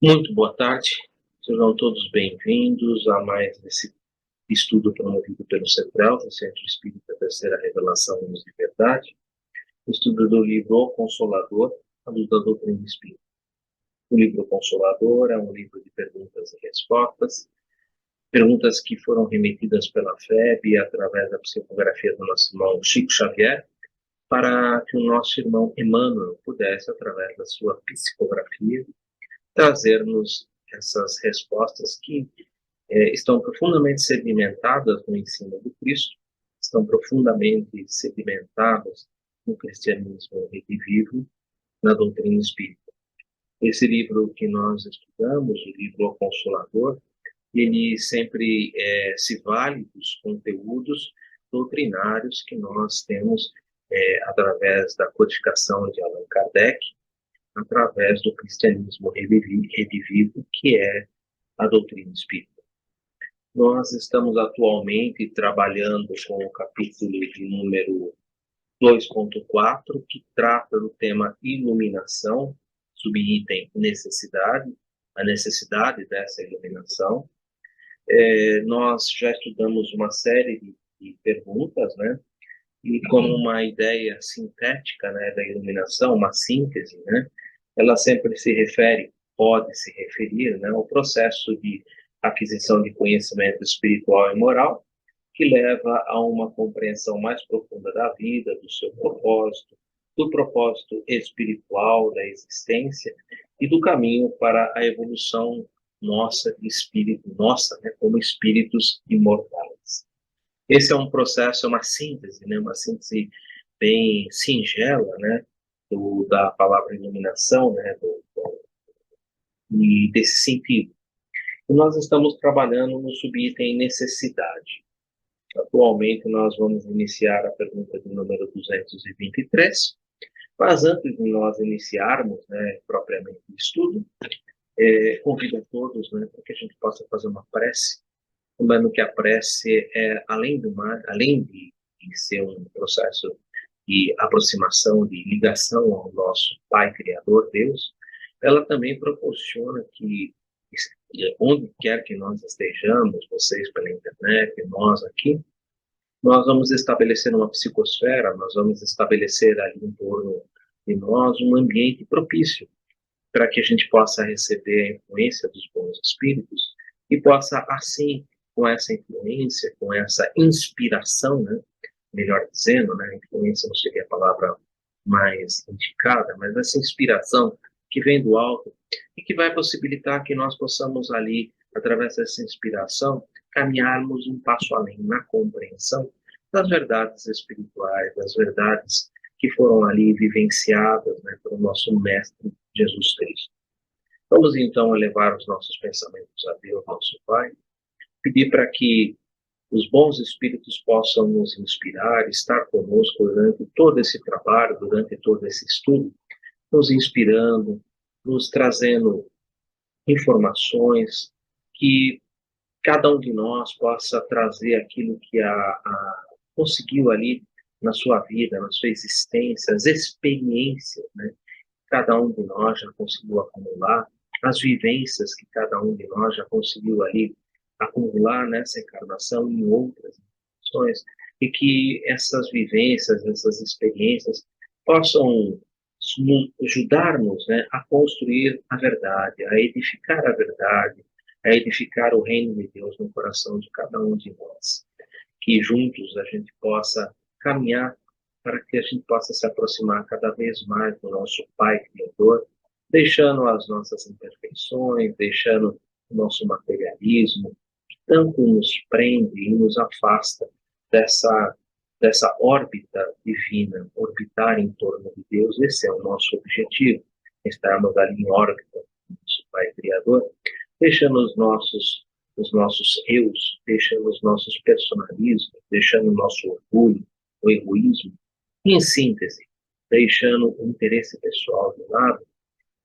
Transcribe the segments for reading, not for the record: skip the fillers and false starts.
Muito boa tarde, sejam todos bem-vindos a mais esse estudo promovido pelo CETRAL, o Centro Espírita Terceira Revelação e Luz de Verdade, o estudo do livro O Consolador, a luz da doutrina espírita. O livro Consolador é um livro de perguntas e respostas, perguntas que foram remetidas pela FEB através da psicografia do nosso irmão Chico Xavier, para que o nosso irmão Emmanuel pudesse, através da sua psicografia, trazer-nos essas respostas que estão profundamente sedimentadas no ensino do Cristo, estão profundamente sedimentadas no cristianismo vivo, na doutrina espírita. Esse livro que nós estudamos, o livro O Consolador, ele sempre se vale dos conteúdos doutrinários que nós temos através da codificação de Allan Kardec, através do cristianismo revivido, que é a doutrina espírita. Nós estamos atualmente trabalhando com o capítulo de número 2.4, que trata do tema iluminação, subitem necessidade, a necessidade dessa iluminação. Nós já estudamos uma série de perguntas, né? E como uma ideia sintética, né, da iluminação, uma síntese, né? Ela sempre se refere, pode se referir, né, ao processo de aquisição de conhecimento espiritual e moral, que leva a uma compreensão mais profunda da vida, do seu propósito, do propósito espiritual da existência e do caminho para a evolução nossa de espírito, nossa, né, como espíritos imortais. Esse é um processo, é uma síntese, né, uma síntese bem singela, né, da palavra iluminação, né, e desse sentido. E nós estamos trabalhando no subitem necessidade. Atualmente nós vamos iniciar a pergunta de número 223, mas antes de nós iniciarmos, né, propriamente o estudo, convido a todos, né, para que a gente possa fazer uma prece, lembrando que a prece é, além de ser um processo de aproximação, de ligação ao nosso Pai Criador, Deus, ela também proporciona que, onde quer que nós estejamos, vocês pela internet, nós aqui, nós vamos estabelecer uma psicosfera, nós vamos estabelecer ali em torno de nós um ambiente propício para que a gente possa receber a influência dos bons espíritos e possa, assim, com essa influência, com essa inspiração, né, melhor dizendo, né, influência não seria a palavra mais indicada, mas essa inspiração que vem do alto e que vai possibilitar que nós possamos ali, através dessa inspiração, caminharmos um passo além na compreensão das verdades espirituais, das verdades que foram ali vivenciadas, né, pelo nosso Mestre Jesus Cristo. Vamos então elevar os nossos pensamentos a Deus, nosso Pai, pedir para que os bons espíritos possam nos inspirar, estar conosco durante todo esse trabalho, durante todo esse estudo, nos inspirando, nos trazendo informações, que cada um de nós possa trazer aquilo que conseguiu ali na sua vida, na sua existência, as experiências, né? Cada um de nós já conseguiu acumular, as vivências que cada um de nós já conseguiu ali acumular nessa encarnação e em outras encarnações, e que essas vivências, essas experiências possam ajudar-nos, né, a construir a verdade, a edificar a verdade, a edificar o reino de Deus no coração de cada um de nós. Que juntos a gente possa caminhar para que a gente possa se aproximar cada vez mais do nosso Pai Criador, deixando as nossas imperfeições, deixando o nosso materialismo, que tanto nos prende e nos afasta dessa órbita divina, orbitar em torno de Deus. Esse é o nosso objetivo, estarmos ali em órbita do nosso Pai Criador, deixando os nossos eus, deixando os nossos personalismos, deixando o nosso orgulho, o egoísmo, em síntese, deixando o interesse pessoal de lado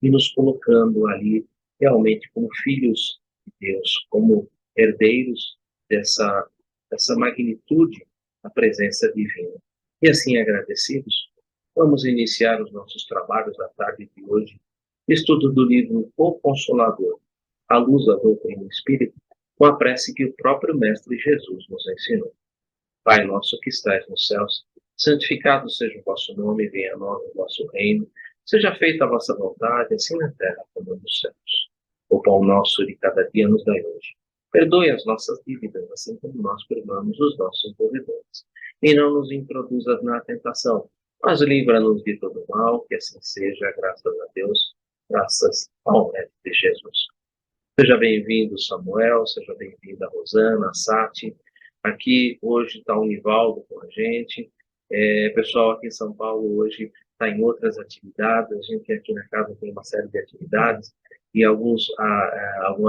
e nos colocando ali realmente como filhos de Deus, como herdeiros dessa magnitude da presença divina. E assim, agradecidos, vamos iniciar os nossos trabalhos da tarde de hoje, Estudo do livro O Consolador, à luz da doutrina espírita, com a prece que o próprio Mestre Jesus nos ensinou. Pai nosso que estais nos céus, santificado seja o vosso nome, venha a nós o vosso reino, seja feita a vossa vontade, assim na terra como nos céus. O pão nosso de cada dia nos dai hoje. Perdoe as nossas dívidas, assim como nós perdoamos os nossos devedores. E não nos introduzas na tentação, mas livra-nos de todo mal, que assim seja, graças a Deus, graças ao Mestre de Jesus. Seja bem-vindo, Samuel, seja bem-vinda, Rosana, Sati. Aqui hoje está o Nivaldo com a gente. Pessoal aqui em São Paulo hoje está em outras atividades. A gente aqui na casa tem uma série de atividades e algumas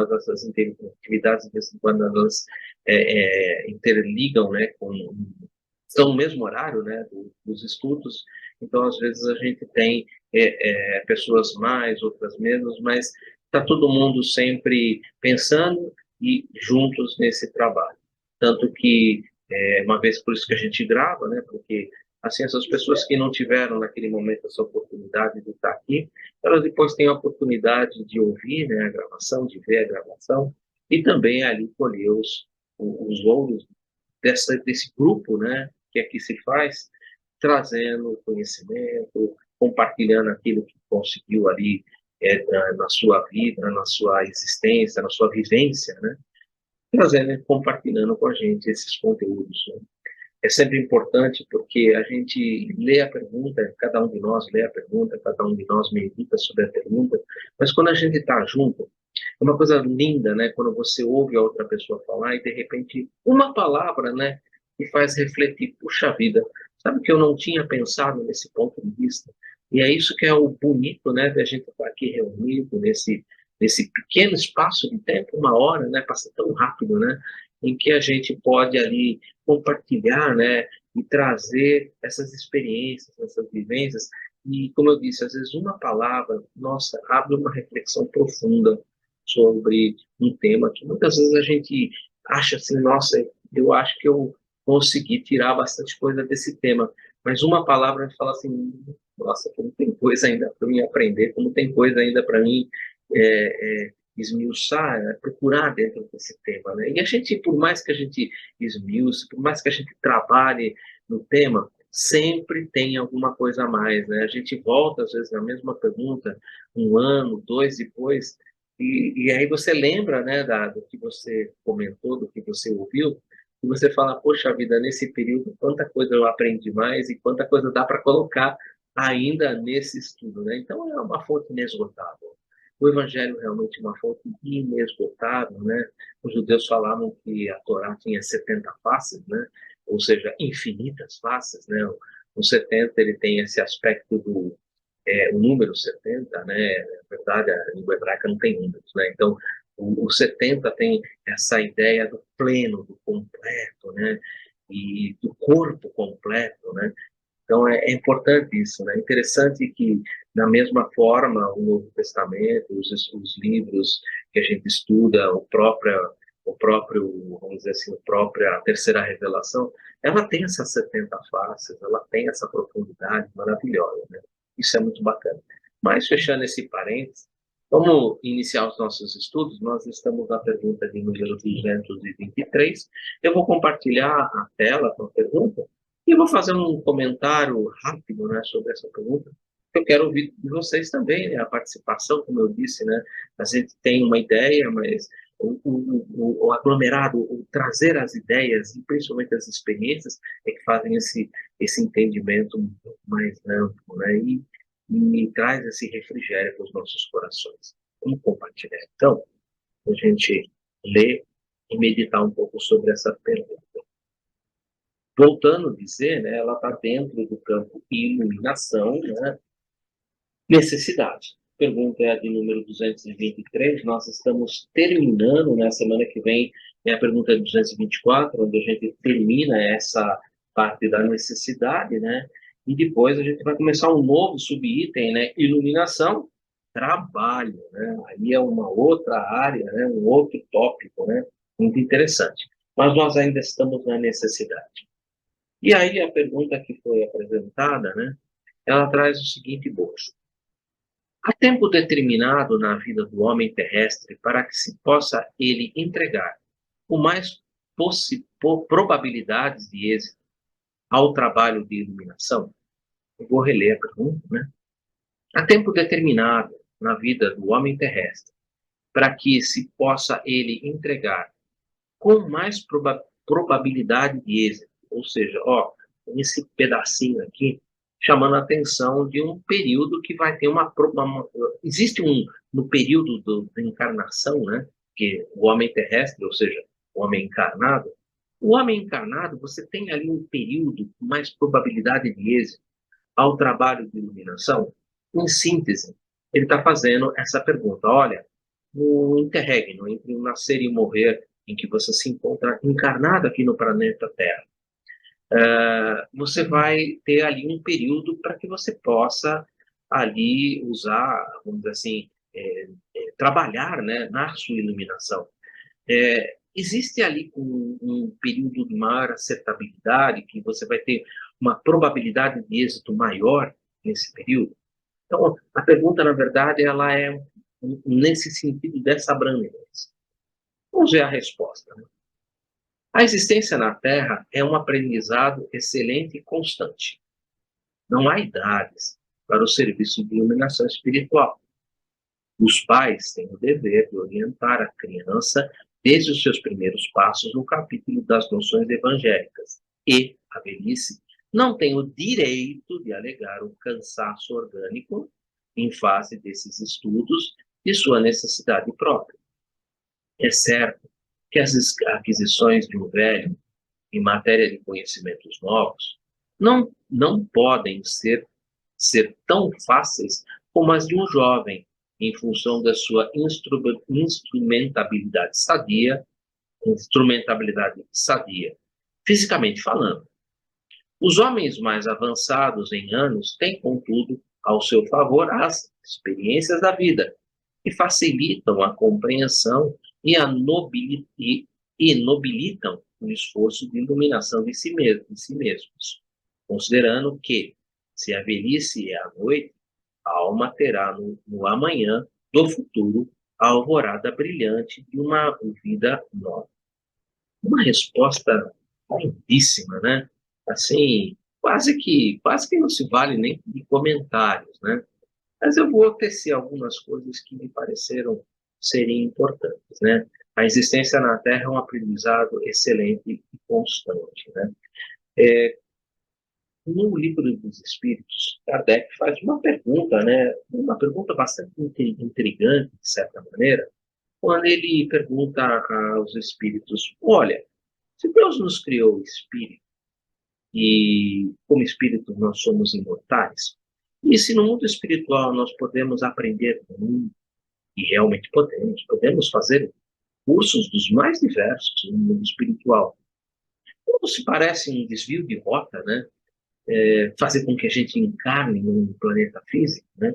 dessas atividades, de vez em quando, elas interligam, né, estão no mesmo horário, né, dos estudos. Então, às vezes, a gente tem pessoas mais, outras menos, mas está todo mundo sempre pensando e juntos nesse trabalho. Tanto que, uma vez por isso que a gente grava, né, porque assim, essas pessoas que não tiveram naquele momento essa oportunidade de estar aqui, elas depois têm a oportunidade de ouvir, né, a gravação, de ver a gravação, e também ali colher os louros desse grupo, né, que aqui se faz, trazendo conhecimento, compartilhando aquilo que conseguiu ali na sua vida, na sua existência, na sua vivência, né, trazendo e compartilhando com a gente esses conteúdos, né. É sempre importante porque a gente lê a pergunta, cada um de nós lê a pergunta, cada um de nós medita sobre a pergunta, mas quando a gente está junto, é uma coisa linda, né? Quando você ouve a outra pessoa falar e de repente uma palavra, né, que faz refletir, puxa vida, sabe que eu não tinha pensado nesse ponto de vista? E é isso que é o bonito, né, de a gente estar aqui reunido nesse pequeno espaço de tempo, uma hora, né, passa tão rápido, né, em que a gente pode ali compartilhar, né, e trazer essas experiências, essas vivências. E, como eu disse, às vezes uma palavra, nossa, abre uma reflexão profunda sobre um tema que muitas vezes a gente acha assim, nossa, eu acho que eu consegui tirar bastante coisa desse tema, mas uma palavra a gente fala assim, nossa, como tem coisa ainda para mim aprender, como tem coisa ainda para mim esmiuçar, procurar dentro desse tema, né? E a gente, por mais que a gente esmiuce, por mais que a gente trabalhe no tema, sempre tem alguma coisa a mais, né? A gente volta, às vezes, na mesma pergunta, um ano, dois depois, e aí você lembra, né, do que você comentou, do que você ouviu, e você fala, poxa vida, nesse período, quanta coisa eu aprendi mais e quanta coisa dá para colocar ainda nesse estudo, né? Então, é uma fonte inesgotável. O Evangelho realmente é uma fonte inesgotável, né? Os judeus falavam que a Torá tinha 70 faces, né? Ou seja, infinitas faces, né? O 70 ele tem esse aspecto o número 70, né? Na verdade, a língua hebraica não tem números, né? Então, o 70 tem essa ideia do pleno, do completo, né? E do corpo completo, né? Então, é importante isso, né? É interessante que, da mesma forma, o Novo Testamento, os livros que a gente estuda, vamos dizer assim, a própria terceira revelação, ela tem essas 70 faces, ela tem essa profundidade maravilhosa, né? Isso é muito bacana. Mas, fechando esse parênteses, vamos iniciar os nossos estudos. Nós estamos na pergunta de número 223. Eu vou compartilhar a tela com a pergunta e eu vou fazer um comentário rápido, né, sobre essa pergunta. Eu quero ouvir de vocês também, né, a participação, como eu disse, né, a gente tem uma ideia, mas o aglomerado, o trazer as ideias e principalmente as experiências é que fazem esse entendimento mais amplo, né, e traz esse refrigério para os nossos corações. Vamos compartilhar, então, a gente ler e meditar um pouco sobre essa pergunta. Voltando a dizer, né, ela está dentro do campo iluminação, né, necessidade. A pergunta é a de número 223, nós estamos terminando, na semana que vem, é a pergunta 224, onde a gente termina essa parte da necessidade, né, e depois a gente vai começar um novo subitem, né, iluminação, trabalho, né, aí é uma outra área, né, um outro tópico, né, muito interessante. Mas nós ainda estamos na necessidade. E aí a pergunta que foi apresentada, né, ela traz o seguinte bojo. Há tempo determinado na vida do homem terrestre para que se possa ele entregar com mais probabilidades de êxito ao trabalho de iluminação? Eu vou reler a pergunta, né? Há tempo determinado na vida do homem terrestre para que se possa ele entregar com mais probabilidade de êxito. Ou seja, ó, esse pedacinho aqui chamando a atenção de um período que vai ter existe no período da encarnação, né, que o homem terrestre, ou seja, o homem encarnado, você tem ali um período com mais probabilidade de êxito ao trabalho de iluminação. Em síntese, ele está fazendo essa pergunta, olha, no interregno, entre o nascer e o morrer, em que você se encontra encarnado aqui no planeta Terra, você vai ter ali um período para que você possa ali usar, vamos dizer assim, trabalhar, né, na sua iluminação. Existe ali um período de maior acertabilidade, que você vai ter uma probabilidade de êxito maior nesse período? Então, a pergunta, na verdade, ela é nesse sentido dessa abrangência. Vamos ver a resposta, né? A existência na Terra é um aprendizado excelente e constante. Não há idades para o serviço de iluminação espiritual. Os pais têm o dever de orientar a criança desde os seus primeiros passos no capítulo das noções evangélicas. E a velhice não tem o direito de alegar o cansaço orgânico em face desses estudos de sua necessidade própria. É certo que as aquisições de um velho em matéria de conhecimentos novos não podem ser tão fáceis como as de um jovem, em função da sua instrumentabilidade sadia, fisicamente falando. Os homens mais avançados em anos têm, contudo, ao seu favor as experiências da vida, que facilitam a compreensão e nobilitam o esforço de iluminação de si mesmos, considerando que, se a velhice é a noite, a alma terá no amanhã do futuro a alvorada brilhante de uma vida nova. Uma resposta lindíssima, né? Assim, quase que não se vale nem de comentários, né? Mas eu vou tecer algumas coisas que me pareceram serem importantes, né? A existência na Terra é um aprendizado excelente e constante, né? No Livro dos Espíritos, Kardec faz uma pergunta, né? Uma pergunta bastante intrigante, de certa maneira, quando ele pergunta aos espíritos: olha, se Deus nos criou espírito e como espírito nós somos imortais, e se no mundo espiritual nós podemos aprender muito, e realmente podemos fazer cursos dos mais diversos no mundo espiritual, como se parece um desvio de rota, né? Fazer com que a gente encarne num planeta físico, né?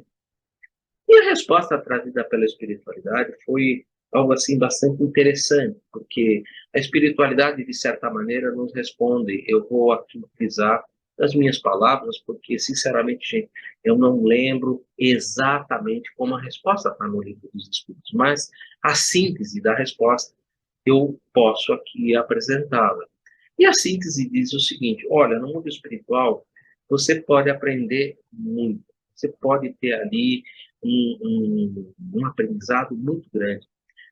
E a resposta trazida pela espiritualidade foi algo assim bastante interessante, porque a espiritualidade, de certa maneira, nos responde. Eu vou aqui utilizar as minhas palavras, porque, sinceramente, gente, eu não lembro exatamente como a resposta está no Livro dos Espíritos, mas a síntese da resposta eu posso aqui apresentá-la. E a síntese diz o seguinte: olha, no mundo espiritual, você pode aprender muito, você pode ter ali um aprendizado muito grande,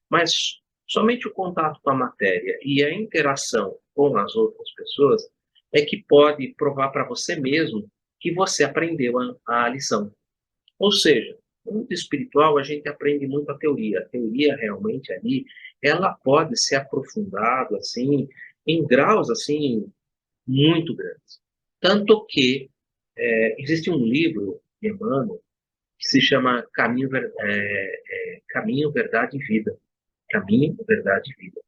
mas somente o contato com a matéria e a interação com as outras pessoas é que pode provar para você mesmo que você aprendeu a lição. Ou seja, no mundo espiritual a gente aprende muito a teoria. A teoria realmente ali, ela pode ser aprofundada assim em graus assim muito grandes. Tanto que existe um livro de Emmanuel que se chama Caminho, Verdade e Vida. Caminho, Verdade e Vida.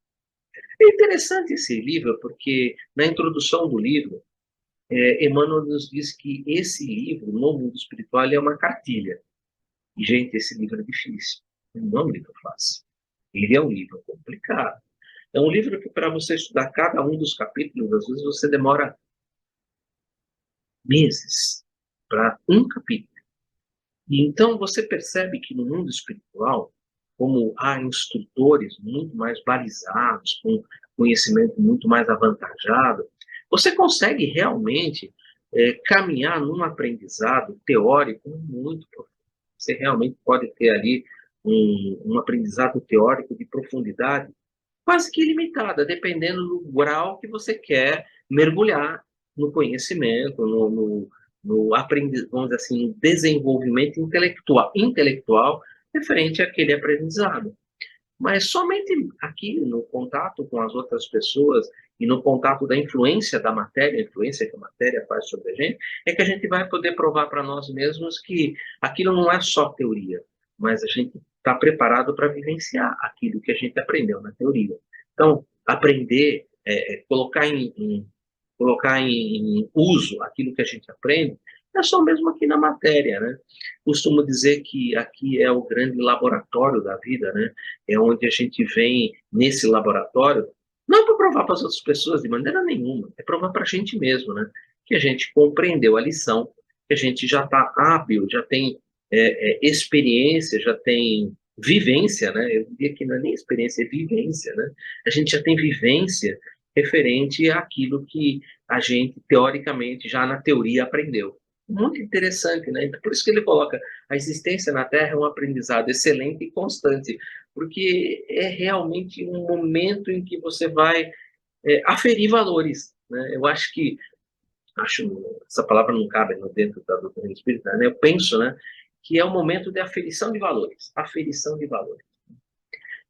É interessante esse livro porque na introdução do livro, Emmanuel nos diz que esse livro, no mundo espiritual, é uma cartilha. E, gente, esse livro é difícil. Não é um livro fácil. Ele é um livro complicado. É um livro que, para você estudar cada um dos capítulos, às vezes você demora meses para um capítulo. E então você percebe que no mundo espiritual, como há instrutores muito mais balizados, com conhecimento muito mais avantajado, você consegue realmente caminhar num aprendizado teórico muito profundo. Você realmente pode ter ali um aprendizado teórico de profundidade quase que ilimitada, dependendo do grau que você quer mergulhar no conhecimento, no vamos dizer assim, no desenvolvimento intelectual referente àquele aprendizado. Mas somente aqui no contato com as outras pessoas e no contato da influência da matéria, a influência que a matéria faz sobre a gente, é que a gente vai poder provar para nós mesmos que aquilo não é só teoria, mas a gente está preparado para vivenciar aquilo que a gente aprendeu na teoria. Então, aprender, colocar em uso aquilo que a gente aprende, é só mesmo aqui na matéria, né? Costumo dizer que aqui é o grande laboratório da vida, né? É onde a gente vem nesse laboratório, não para provar para as outras pessoas de maneira nenhuma, é provar para a gente mesmo, né? Que a gente compreendeu a lição, que a gente já está hábil, já tem experiência, já tem vivência, né? Eu diria que não é nem experiência, é vivência, né? A gente já tem vivência referente àquilo que a gente, teoricamente, já na teoria aprendeu. Muito interessante, né? Por isso que ele coloca a existência na Terra é um aprendizado excelente e constante, porque é realmente um momento em que você vai aferir valores, né? Eu acho essa palavra não cabe dentro da doutrina espírita, né? Eu penso, né, que é o momento de aferição de valores, aferição de valores.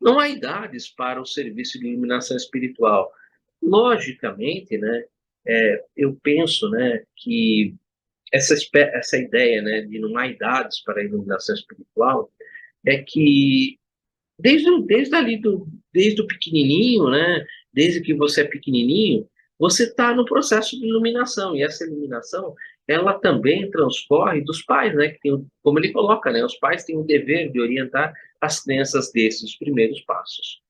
Não há idades para o serviço de iluminação espiritual. Logicamente, né, eu penso, né, que essa ideia, né, de não há idades para a iluminação espiritual é que desde o pequenininho, né? Desde que você é pequenininho, você está no processo de iluminação e essa iluminação ela também transcorre dos pais, né? Que tem, como ele coloca, né? Os pais têm o dever de orientar as crianças desses primeiros passos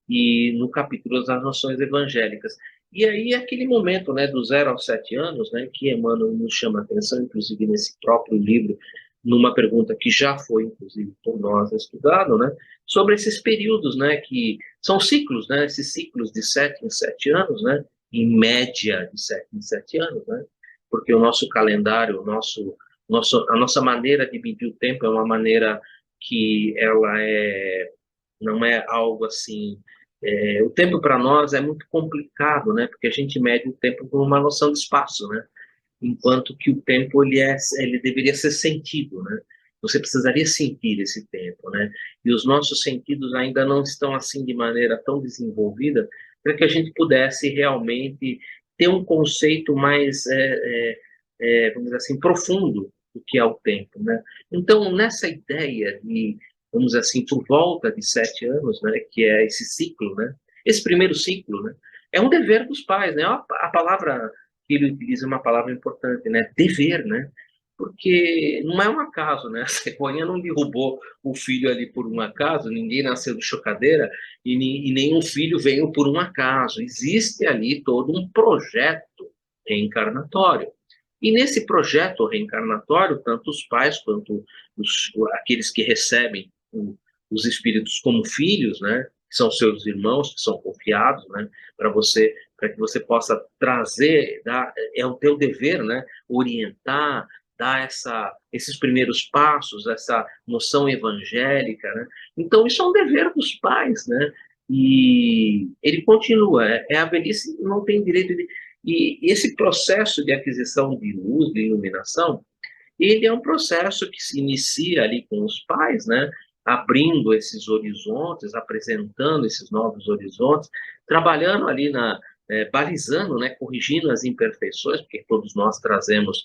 e no capítulo das noções evangélicas. E aí aquele momento, né, do 0 aos 7 anos, né, que Emmanuel nos chama a atenção, inclusive nesse próprio livro, numa pergunta que já foi, inclusive, por nós estudado, né, sobre esses períodos, né, que são ciclos, né, esses ciclos de 7 em 7 anos, né, em média de 7 em 7 anos, né, porque o nosso calendário, a nossa maneira de medir o tempo é uma maneira que não é algo assim. O tempo para nós é muito complicado, né? Porque a gente mede o tempo por uma noção de espaço, né? Enquanto que o tempo ele deveria ser sentido, né? Você precisaria sentir esse tempo, né? E os nossos sentidos ainda não estão assim de maneira tão desenvolvida para que a gente pudesse realmente ter um conceito mais, vamos dizer assim, profundo do que é o tempo, né? Então, nessa ideia de, vamos dizer assim, por volta de 7 anos, né? Que é esse ciclo, né? Esse primeiro ciclo, né? É um dever dos pais, né? A palavra que ele utiliza uma palavra importante, né? Dever, né? Porque não é um acaso, né? A cegonha não derrubou o filho ali por um acaso, ninguém nasceu de chocadeira e nenhum filho veio por um acaso. Existe ali todo um projeto reencarnatório. E nesse projeto reencarnatório, tanto os pais quanto aqueles que recebem os espíritos como filhos, né? Que são seus irmãos, que são confiados, né? Para que você possa trazer, é o teu dever, né? Orientar, dar esses primeiros passos, essa noção evangélica, né? Então isso é um dever dos pais, né? E ele continua, a velhice não tem direito de. E esse processo de aquisição de luz, de iluminação, ele é um processo que se inicia ali com os pais, né? Abrindo esses horizontes, apresentando esses novos horizontes, trabalhando ali balizando, né? Corrigindo as imperfeições, porque todos nós trazemos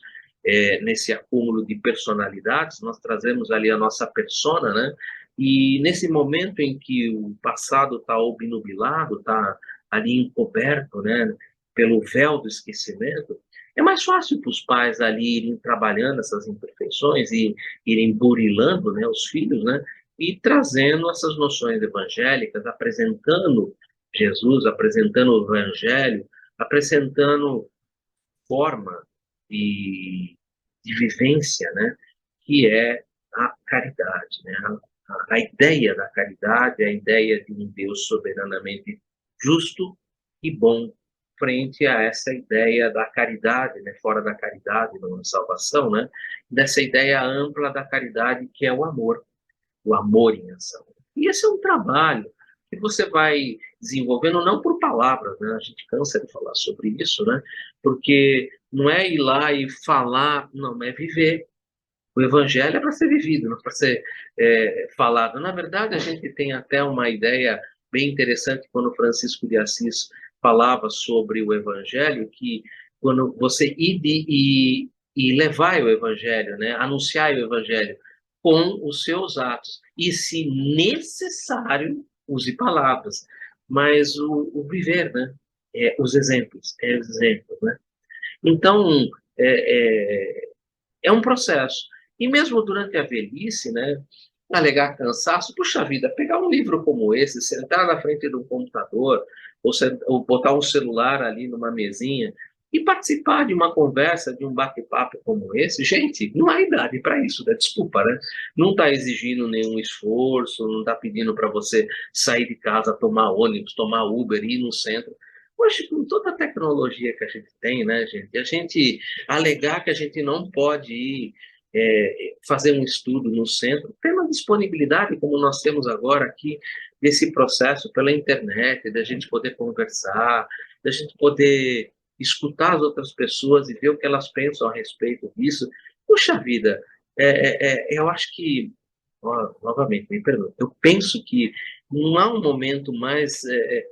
nesse acúmulo de personalidades, nós trazemos ali a nossa persona, né? E nesse momento em que o passado está obnubilado, está ali encoberto, né? Pelo véu do esquecimento, é mais fácil para os pais ali irem trabalhando essas imperfeições e irem burilando, né, os filhos, né, e trazendo essas noções evangélicas, apresentando Jesus, apresentando o Evangelho, apresentando forma de, de vivência, né, que é a caridade, né? A ideia da caridade, a ideia de um Deus soberanamente justo e bom, frente a essa ideia da caridade, né? Fora da caridade não há salvação, né? Dessa ideia ampla da caridade que é o amor em ação. E esse é um trabalho que você vai desenvolvendo não por palavras, né? A gente cansa de falar sobre isso, né? Porque não é ir lá e falar, não, é viver. O evangelho é para ser vivido, não para ser falado. Na verdade, a gente tem até uma ideia bem interessante quando Francisco de Assis falava sobre o evangelho, que quando você ir e levar o evangelho, né, anunciar o evangelho com os seus atos, e se necessário, use palavras, mas o viver, né, os exemplos, né. Então, é, é, é um processo. E mesmo durante a velhice, né, alegar cansaço, puxa vida, pegar um livro como esse, sentar na frente de um computador, ou botar um celular ali numa mesinha e participar de uma conversa, de um bate-papo como esse, gente, não há idade para isso, né? Desculpa, né? Não está exigindo nenhum esforço, não está pedindo para você sair de casa, tomar ônibus, tomar Uber, ir no centro. Hoje, com toda a tecnologia que a gente tem, né, gente, a gente alegar que a gente não pode ir fazer um estudo no centro, ter uma disponibilidade, como nós temos agora aqui, desse processo pela internet, da gente poder conversar, da gente poder escutar as outras pessoas e ver o que elas pensam a respeito disso. Puxa vida, eu acho que, ó, novamente, me perdoe, eu penso que não há um momento mais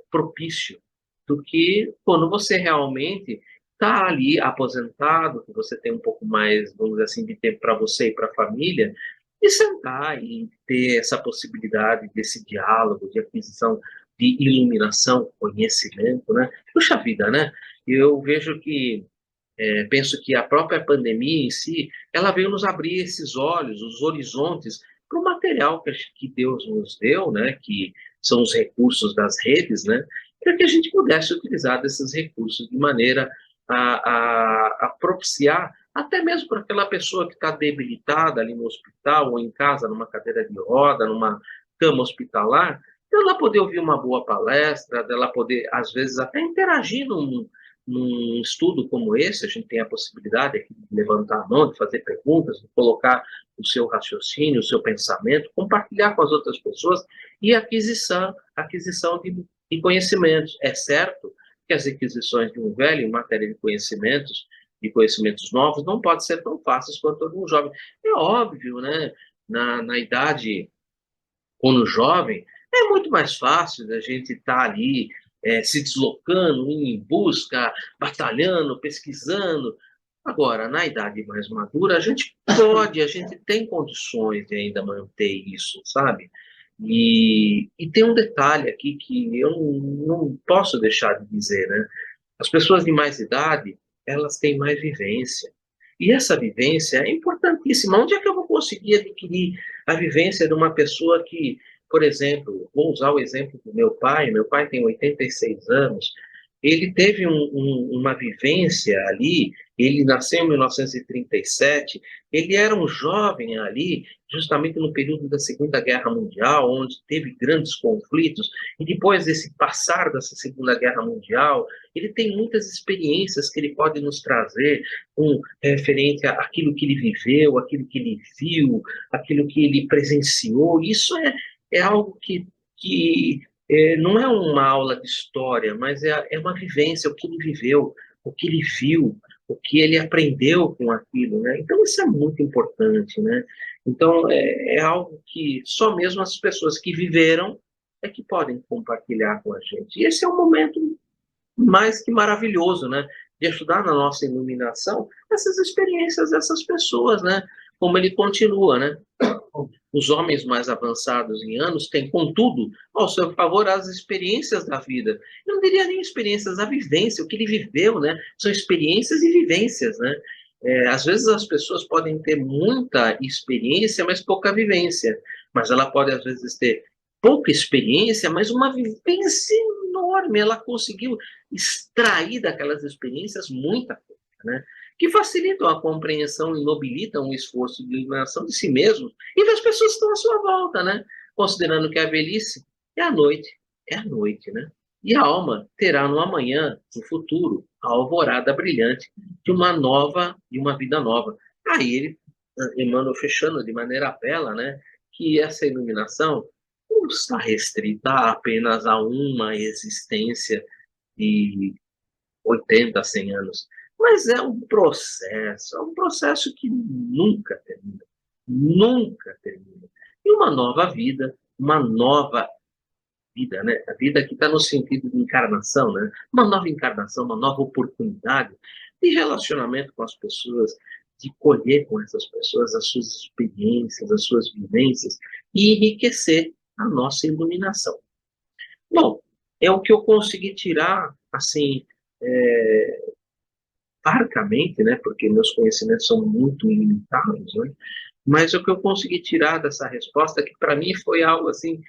propício do que quando você realmente está ali aposentado, que você tem um pouco mais, vamos dizer assim, de tempo para você e para a família, e sentar e ter essa possibilidade desse diálogo, de aquisição de iluminação, conhecimento, né? Puxa vida, né? Eu vejo que, penso que a própria pandemia em si, ela veio nos abrir esses olhos, os horizontes, para o material que Deus nos deu, né? Que são os recursos das redes, né? Para que a gente pudesse utilizar desses recursos de maneira a propiciar, até mesmo para aquela pessoa que está debilitada ali no hospital ou em casa, numa cadeira de roda, numa cama hospitalar, dela poder ouvir uma boa palestra, dela poder, às vezes, até interagir num estudo como esse, a gente tem a possibilidade aqui de levantar a mão, de fazer perguntas, de colocar o seu raciocínio, o seu pensamento, compartilhar com as outras pessoas e aquisição de conhecimentos. É certo que as aquisições de um velho em matéria de conhecimentos novos, não podem ser tão fáceis quanto de um jovem. É óbvio, né? Na idade, quando jovem, é muito mais fácil da gente estar ali se deslocando, indo em busca, batalhando, pesquisando. Agora, na idade mais madura, a gente tem condições de ainda manter isso, sabe? E tem um detalhe aqui que eu não posso deixar de dizer, né? As pessoas de mais idade, elas têm mais vivência. E essa vivência é importantíssima. Onde é que eu vou conseguir adquirir a vivência de uma pessoa que, por exemplo, vou usar o exemplo do meu pai tem 86 anos, ele teve uma vivência ali, ele nasceu em 1937, ele era um jovem ali, justamente no período da Segunda Guerra Mundial, onde teve grandes conflitos, e depois desse passar dessa Segunda Guerra Mundial, ele tem muitas experiências que ele pode nos trazer, referente àquilo que ele viveu, aquilo que ele viu, aquilo que ele presenciou. Isso é algo que não é uma aula de história, mas é uma vivência, o que ele viveu, o que ele viu, o que ele aprendeu com aquilo, né? Então isso é muito importante, né? Então é algo que só mesmo as pessoas que viveram é que podem compartilhar com a gente. E esse é um momento mais que maravilhoso, né? De ajudar na nossa iluminação essas experiências dessas pessoas, né? Como ele continua, né? Os homens mais avançados em anos têm, contudo, ao seu favor, as experiências da vida. Eu não diria nem experiências, a vivência, o que ele viveu, né? São experiências e vivências, né? Às vezes as pessoas podem ter muita experiência, mas pouca vivência. Mas ela pode, às vezes, ter pouca experiência, mas uma vivência enorme. Ela conseguiu extrair daquelas experiências muita coisa, né? que facilitam a compreensão e nobilitam o esforço de iluminação de si mesmos e das pessoas que estão à sua volta, né? Considerando que a velhice é a noite, né? E a alma terá no amanhã, no futuro, a alvorada brilhante de uma nova, de uma vida nova. Aí ele, Emmanuel fechando de maneira bela, né? Que essa iluminação não está restrita apenas a uma existência de 80, 100 anos. Mas é um processo que nunca termina. Nunca termina. E uma nova vida, uma nova vida, né? A vida que está no sentido de encarnação, né? Uma nova encarnação, uma nova oportunidade de relacionamento com as pessoas, de colher com essas pessoas as suas experiências, as suas vivências e enriquecer a nossa iluminação. Bom, é o que eu consegui tirar, assim, é, parcamente, né? Porque meus conhecimentos são muito limitados, né? Mas o que eu consegui tirar dessa resposta, que para mim foi algo assim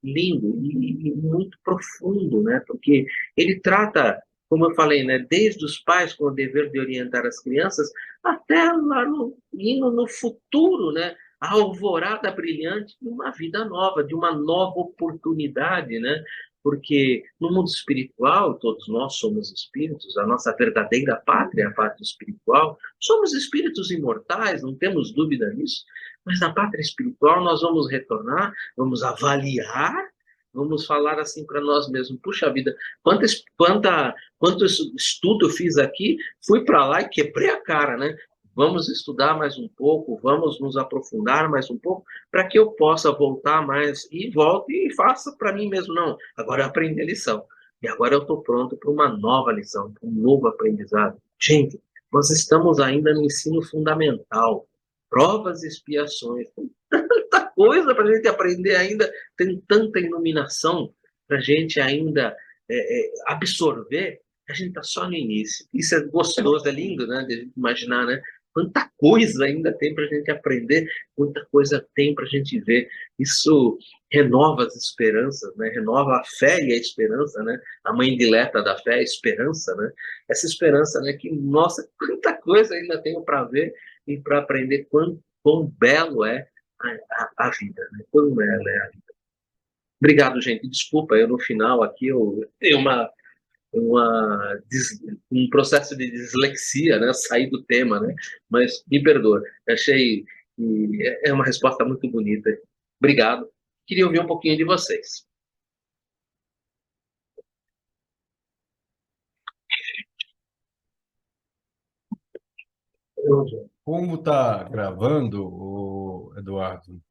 lindo e muito profundo, né? Porque ele trata, como eu falei, né, desde os pais com o dever de orientar as crianças até lá indo no futuro, né? A alvorada brilhante de uma vida nova, de uma nova oportunidade, né? Porque no mundo espiritual, todos nós somos espíritos, a nossa verdadeira pátria é a pátria espiritual, somos espíritos imortais, não temos dúvida nisso, mas na pátria espiritual nós vamos retornar, vamos avaliar, vamos falar assim para nós mesmos: puxa vida, quanto estudo eu fiz aqui, fui para lá e quebrei a cara, né? Vamos estudar mais um pouco, vamos nos aprofundar mais um pouco, para que eu possa voltar mais e volte e faça para mim mesmo. Não, agora eu aprendi a lição. E agora eu estou pronto para uma nova lição, para um novo aprendizado. Gente, nós estamos ainda no ensino fundamental, provas e expiações. Tem tanta coisa para a gente aprender ainda, tem tanta iluminação para a gente ainda absorver. A gente está só no início. Isso é gostoso, é lindo, né? De a gente imaginar, né? Quanta coisa ainda tem para a gente aprender, quanta coisa tem para a gente ver. Isso renova as esperanças, né? Renova a fé e a esperança, né? A mãe dileta da fé é a esperança, né? Essa esperança, né? Que, nossa, quanta coisa ainda tenho para ver e para aprender quão belo é a vida, né? Quão bela é a vida. Obrigado, gente. Desculpa, eu no final aqui eu tenho um processo de dislexia, né? Sair do tema, né? Mas me perdoa. Achei que é uma resposta muito bonita. Obrigado. Queria ouvir um pouquinho de vocês. Como está gravando, o Eduardo,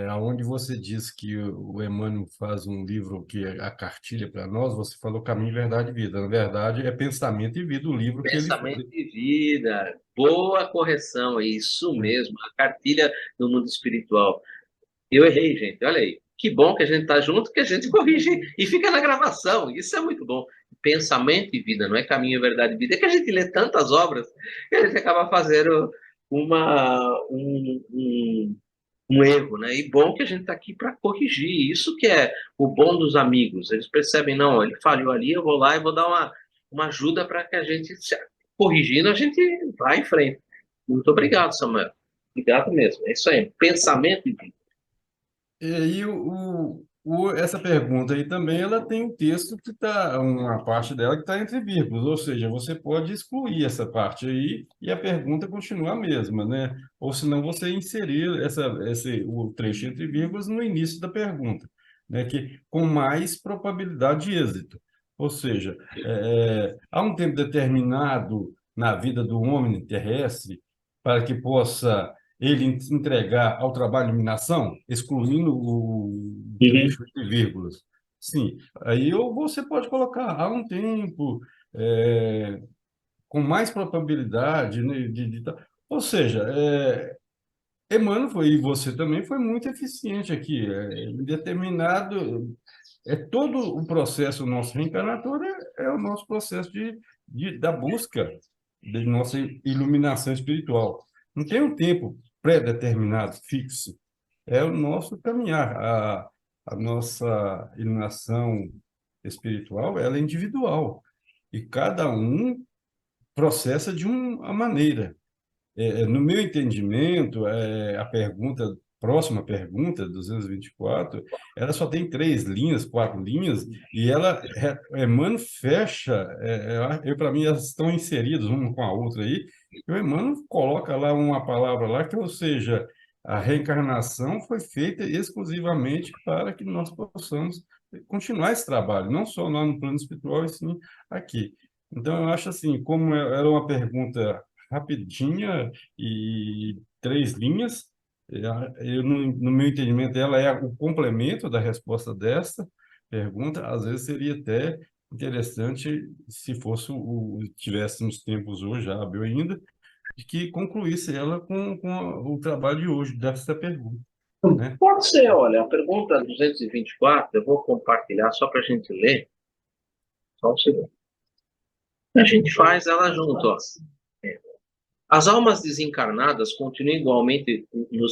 aonde você diz que o Emmanuel faz um livro que é a cartilha para nós, você falou Caminho, Verdade e Vida. Na verdade, é Pensamento e Vida, o livro que ele... Pensamento de vida, boa correção, é isso mesmo, a cartilha do mundo espiritual. Eu errei, gente. Olha aí. Que bom que a gente está junto, que a gente corrige e fica na gravação. Isso é muito bom. Pensamento e vida, não é caminho, verdade e vida. É que a gente lê tantas obras que a gente acaba fazendo um erro, né? E bom que a gente está aqui para corrigir. Isso que é o bom dos amigos. Eles percebem, não, ele falhou ali, eu vou lá e vou dar uma ajuda para que a gente, corrigindo, a gente vá em frente. Muito obrigado, Samuel. Obrigado mesmo. É isso aí. Pensamento e vida. E aí, essa pergunta aí também, ela tem um texto que está, uma parte dela que está entre vírgulas, ou seja, você pode excluir essa parte aí e a pergunta continua a mesma, né? Ou senão você inserir o trecho entre vírgulas no início da pergunta, né? Que com mais probabilidade de êxito. Ou seja, há um tempo determinado na vida do homem terrestre para que possa ele entregar ao trabalho de iluminação, excluindo o Uhum. trecho de vírgulas. Sim, aí ou você pode colocar há um tempo, é, com mais probabilidade, né, ou seja, Emmanuel foi, e você também foi muito eficiente aqui. Em determinado. Todo o processo nosso reencarnatório é o nosso processo da busca de nossa iluminação espiritual. Não tem um tempo pré-determinado, fixo. É o nosso caminhar. A nossa iluminação espiritual, ela é individual. E cada um processa de uma maneira. No meu entendimento, a pergunta, próxima pergunta, 224, ela só tem 3 linhas, 4 linhas, e ela, Emmanuel fecha, para mim, elas estão inseridas uma com a outra aí, e o Emmanuel coloca lá uma palavra lá, que, ou seja, a reencarnação foi feita exclusivamente para que nós possamos continuar esse trabalho, não só lá no plano espiritual, e sim aqui. Então, eu acho assim, como era uma pergunta rapidinha e 3 linhas. No meu entendimento, ela é o complemento da resposta desta pergunta. Às vezes seria até interessante, se fosse tivéssemos tempos hoje, já hábil ainda, de que concluísse ela com o trabalho de hoje, dessa pergunta, né? Pode ser, olha, a pergunta 224, eu vou compartilhar só para a gente ler, só um segundo. A gente faz ela junto, ó. As almas desencarnadas continuam igualmente no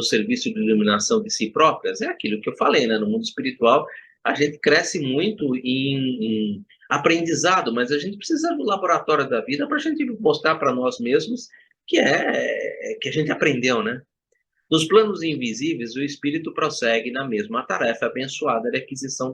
serviço de iluminação de si próprias? É aquilo que eu falei, né? No mundo espiritual, a gente cresce muito em aprendizado, mas a gente precisa do laboratório da vida para a gente mostrar para nós mesmos que a gente aprendeu, né? Nos planos invisíveis, o espírito prossegue na mesma tarefa abençoada de aquisição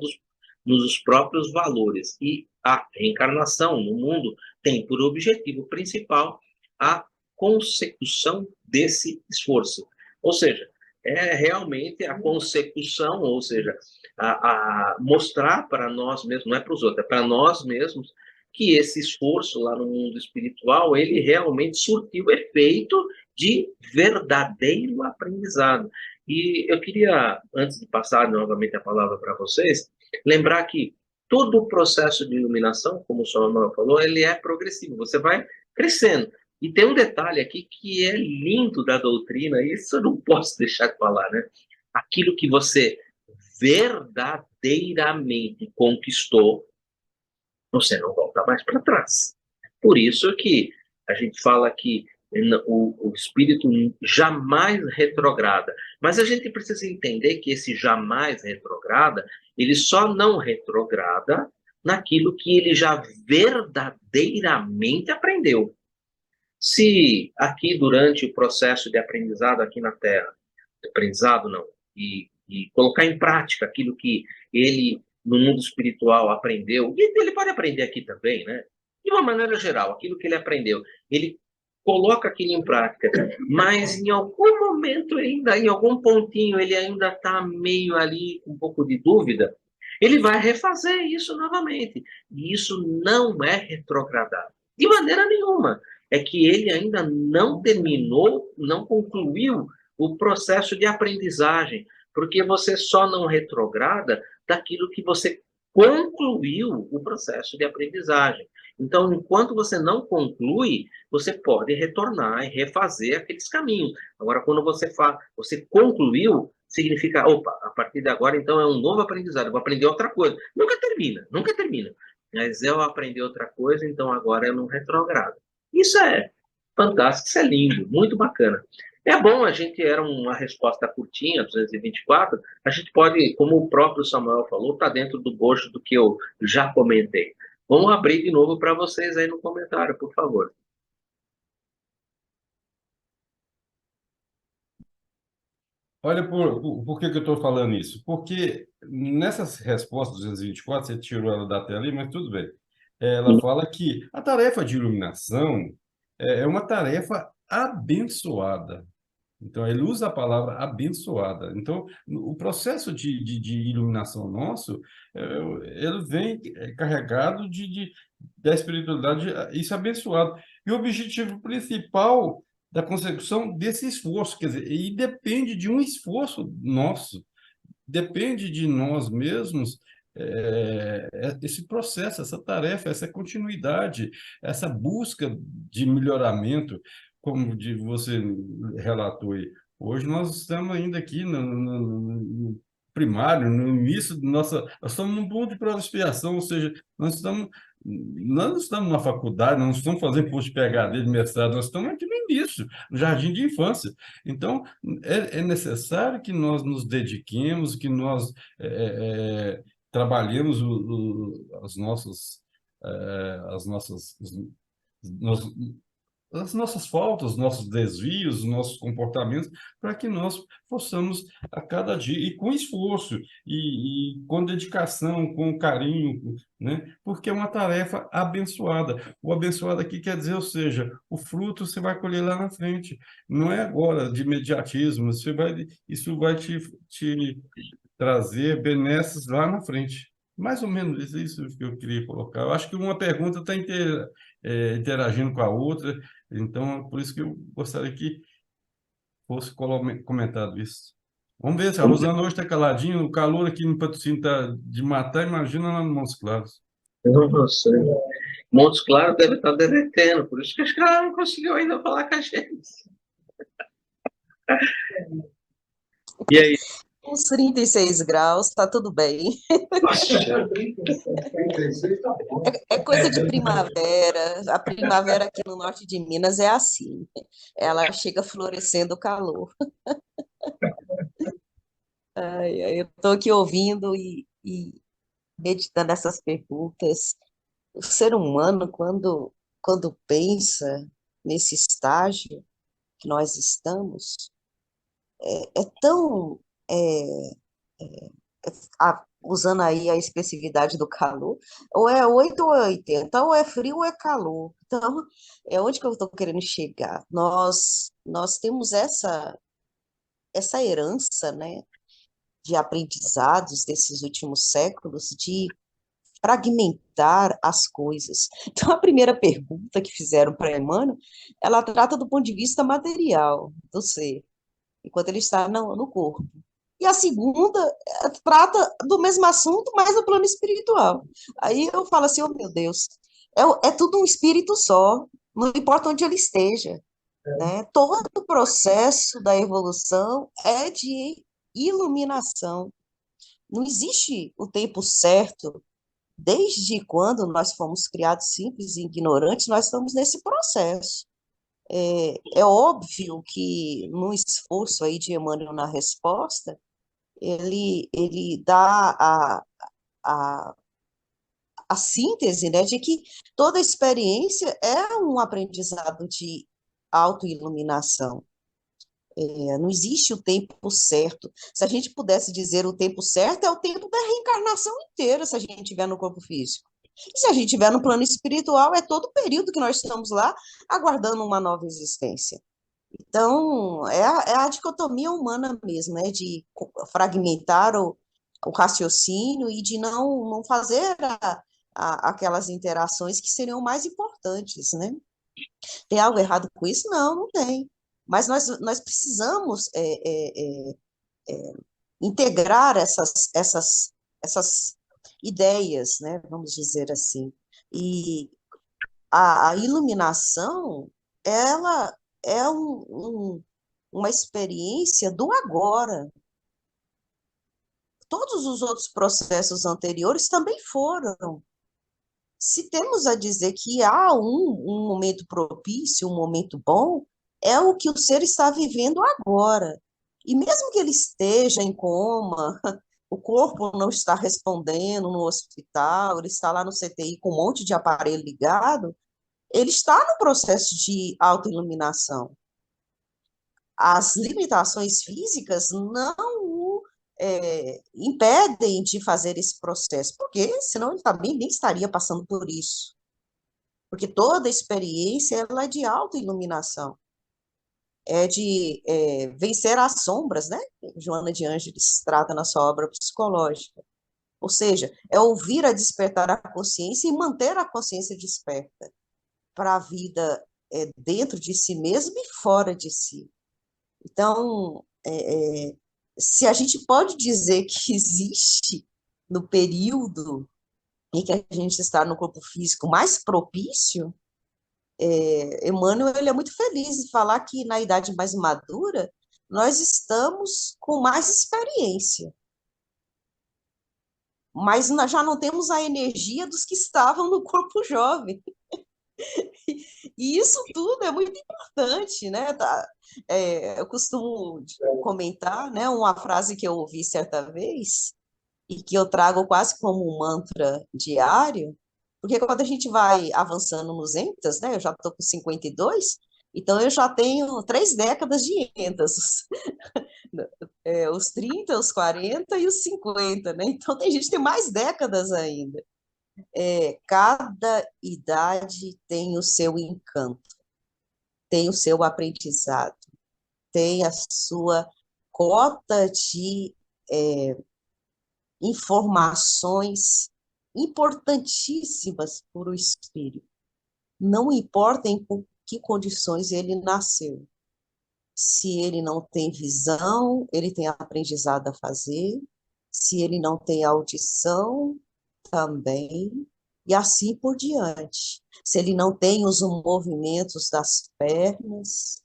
dos próprios valores. E a reencarnação no mundo tem por objetivo principal a consecução desse esforço. Ou seja, é realmente a consecução, ou seja, a mostrar para nós mesmos, não é para os outros, é para nós mesmos, que esse esforço lá no mundo espiritual, ele realmente surtiu efeito de verdadeiro aprendizado. E eu queria, antes de passar novamente a palavra para vocês, lembrar que todo o processo de iluminação, como o Samuel falou, ele é progressivo, você vai crescendo. E tem um detalhe aqui que é lindo da doutrina, e isso eu não posso deixar de falar, né? Aquilo que você verdadeiramente conquistou, você não volta mais para trás. Por isso que a gente fala que o espírito jamais retrograda. Mas a gente precisa entender que esse jamais retrograda, ele só não retrograda naquilo que ele já verdadeiramente aprendeu. Se aqui durante o processo de aprendizado aqui na Terra, aprendizado não, e colocar em prática aquilo que ele no mundo espiritual aprendeu, e ele pode aprender aqui também, né? De uma maneira geral, aquilo que ele aprendeu, ele coloca aquilo em prática, mas em algum momento ainda, em algum pontinho, ele ainda está meio ali com um pouco de dúvida, ele vai refazer isso novamente. E isso não é retrogradar. De maneira nenhuma. É que ele ainda não terminou, não concluiu o processo de aprendizagem, porque você só não retrograda daquilo que você concluiu o processo de aprendizagem. Então, enquanto você não conclui, você pode retornar e refazer aqueles caminhos. Agora, quando você concluiu, significa, opa, a partir de agora, então, é um novo aprendizado, eu vou aprender outra coisa. Nunca termina, nunca termina. Mas eu aprendi outra coisa, então agora eu não retrogrado. Isso é fantástico, isso é lindo, muito bacana. É bom, a gente era uma resposta curtinha, 224, a gente pode, como o próprio Samuel falou, tá dentro do bojo do que eu já comentei. Vamos abrir de novo para vocês aí no comentário, por favor. Olha, por que que eu estou falando isso? Porque nessas respostas 224, você tirou ela da tela ali, mas tudo bem. Ela fala que a tarefa de iluminação é uma tarefa abençoada. Então, ele usa a palavra abençoada. Então, o processo de iluminação nosso, ele vem carregado da espiritualidade, isso é abençoado. E o objetivo principal da consecução desse esforço, quer dizer, e depende de um esforço nosso, depende de nós mesmos, esse processo, essa tarefa, essa continuidade, essa busca de melhoramento, como você relatou aí. Hoje nós estamos ainda aqui no primário, no início do nossa. Nós estamos num ponto de prova e expiação, ou seja, nós não estamos na faculdade, nós não estamos fazendo curso de PhD, de mestrado, nós estamos aqui no início, no jardim de infância. Então, é necessário que nós nos dediquemos, que nós trabalhemos as nossas nós, as nossas faltas, nossos desvios, nossos comportamentos, para que nós possamos a cada dia, e com esforço, e com dedicação, com carinho, né? Porque é uma tarefa abençoada. O abençoado aqui quer dizer, ou seja, o fruto você vai colher lá na frente. Não é agora de imediatismo, isso vai te trazer benesses lá na frente. Mais ou menos isso que eu queria colocar. Eu acho que uma pergunta está interagindo com a outra, então por isso que eu gostaria que fosse comentado isso. Vamos ver se a Rosana hoje está caladinha, o calor aqui no patrocínio está de matar, imagina lá no Montes Claros. Nossa, Montes Claros deve estar derretendo, por isso que acho que ela não conseguiu ainda falar com a gente. E aí? Uns 36 graus, tá tudo bem. Nossa, É coisa de primavera. A primavera aqui no norte de Minas é assim. Ela chega florescendo o calor. Ai, ai, eu estou aqui ouvindo e meditando essas perguntas. O ser humano, quando pensa nesse estágio que nós estamos, é tão, é, usando aí a expressividade do calor, ou é 8 ou é 80, ou é frio ou é calor. Então, é onde que eu estou querendo chegar. Nós temos essa herança, né, de aprendizados desses últimos séculos, de fragmentar as coisas. Então, a primeira pergunta que fizeram para Emmanuel, ela trata do ponto de vista material do ser, enquanto ele está no corpo. E a segunda trata do mesmo assunto, mas no plano espiritual. Aí eu falo assim, oh meu Deus, é tudo um espírito só, não importa onde ele esteja, né? Todo o processo da evolução é de iluminação. Não existe o tempo certo. Desde quando nós fomos criados simples e ignorantes, nós estamos nesse processo. É óbvio que no esforço aí de Emmanuel na resposta, ele dá a, a síntese, né, de que toda experiência é um aprendizado de autoiluminação. Não existe o tempo certo. Se a gente pudesse dizer o tempo certo, é o tempo da reencarnação inteira, se a gente estiver no corpo físico. E se a gente estiver no plano espiritual, é todo o período que nós estamos lá aguardando uma nova existência. Então, é a dicotomia humana mesmo, né? De fragmentar o raciocínio e de não fazer aquelas interações que seriam mais importantes, né? Tem algo errado com isso? Não, não tem. Mas nós precisamos integrar essas ideias, né? Vamos dizer assim. E a iluminação, ela é uma experiência do agora. Todos os outros processos anteriores também foram. Se temos a dizer que há um momento propício, um momento bom, é o que o ser está vivendo agora. E mesmo que ele esteja em coma, o corpo não está respondendo no hospital, ele está lá no CTI com um monte de aparelho ligado, ele está no processo de autoiluminação. As limitações físicas não o impedem de fazer esse processo, porque senão ele também nem estaria passando por isso. Porque toda experiência ela é de autoiluminação, é de vencer as sombras, né? Joana de Ângeles trata na sua obra psicológica. Ou seja, é ouvir a despertar a consciência e manter a consciência desperta para a vida dentro de si mesmo e fora de si. Então, se a gente pode dizer que existe no período em que a gente está no corpo físico mais propício, Emmanuel ele é muito feliz em falar que na idade mais madura nós estamos com mais experiência, mas nós já não temos a energia dos que estavam no corpo jovem. E isso tudo é muito importante, né? Eu costumo comentar, né, uma frase que eu ouvi certa vez e que eu trago quase como um mantra diário, Porque quando a gente vai avançando nos entas, né? Eu já estou com 52, então eu já tenho 3 décadas de entas. Os 30, os 40 e os 50, né? Então tem gente que tem mais décadas ainda. Cada idade tem o seu encanto, tem o seu aprendizado, tem a sua cota de informações importantíssimas para o espírito. Não importa em que condições ele nasceu. Se ele não tem visão, ele tem aprendizado a fazer. Se ele não tem audição, também. E assim por diante. Se ele não tem os movimentos das pernas,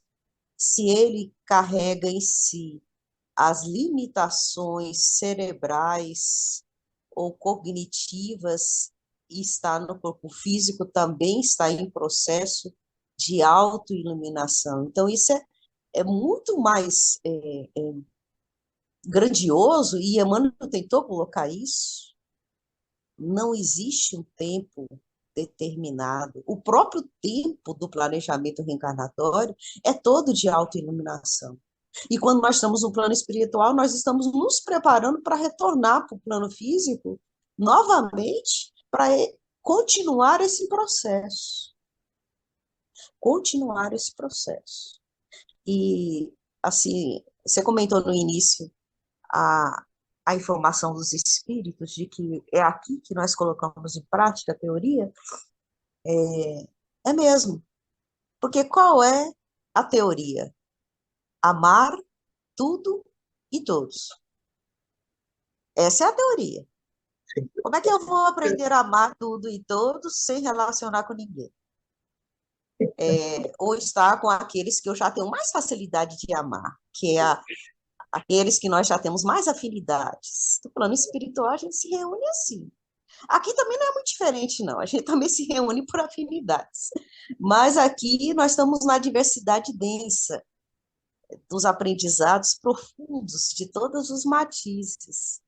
se ele carrega em si as limitações cerebrais ou cognitivas e está no corpo físico, também está em processo de autoiluminação. Então, isso é muito mais grandioso, e Emmanuel tentou colocar isso. Não existe um tempo determinado. O próprio tempo do planejamento reencarnatório é todo de autoiluminação. E quando nós estamos no plano espiritual, nós estamos nos preparando para retornar para o plano físico novamente, para continuar esse processo. Continuar esse processo. E, assim, você comentou no início a, a informação dos espíritos de que é aqui que nós colocamos em prática a teoria. É mesmo. Porque qual é a teoria? Amar tudo e todos. Essa é a teoria. Como é que eu vou aprender a amar tudo e todos sem relacionar com ninguém? Ou estar com aqueles que eu já tenho mais facilidade de amar, que é aqueles que nós já temos mais afinidades. No plano espiritual, a gente se reúne assim. Aqui também não é muito diferente, não. A gente também se reúne por afinidades. Mas aqui nós estamos na diversidade densa, dos aprendizados profundos, de todos os matizes.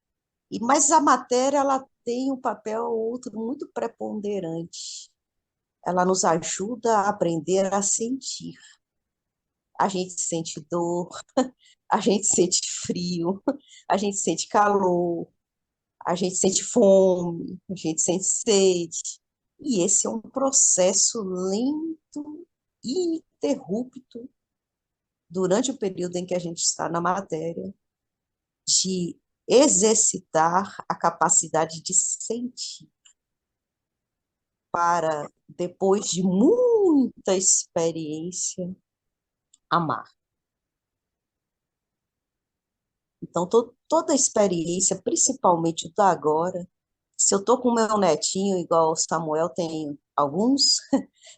Mas a matéria, ela tem um papel outro muito preponderante. Ela nos ajuda a aprender a sentir. A gente sente dor, a gente sente frio, a gente sente calor, a gente sente fome, a gente sente sede. E esse é um processo lento e ininterrupto durante o período em que a gente está na matéria, de exercitar a capacidade de sentir para, depois de muita experiência, amar. Então, toda a experiência, principalmente do agora, se eu estou com meu netinho, igual o Samuel tem alguns,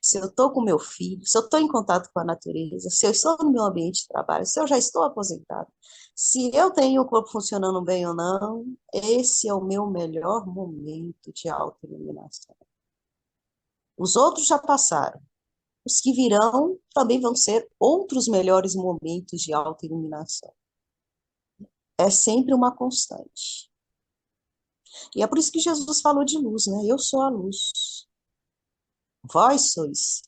se eu estou com meu filho, se eu estou em contato com a natureza, se eu estou no meu ambiente de trabalho, se eu já estou aposentado, se eu tenho o corpo funcionando bem ou não, esse é o meu melhor momento de autoiluminação. Os outros já passaram. Os que virão também vão ser outros melhores momentos de autoiluminação. É sempre uma constante. E é por isso que Jesus falou de luz, né? Eu sou a luz. Vós sois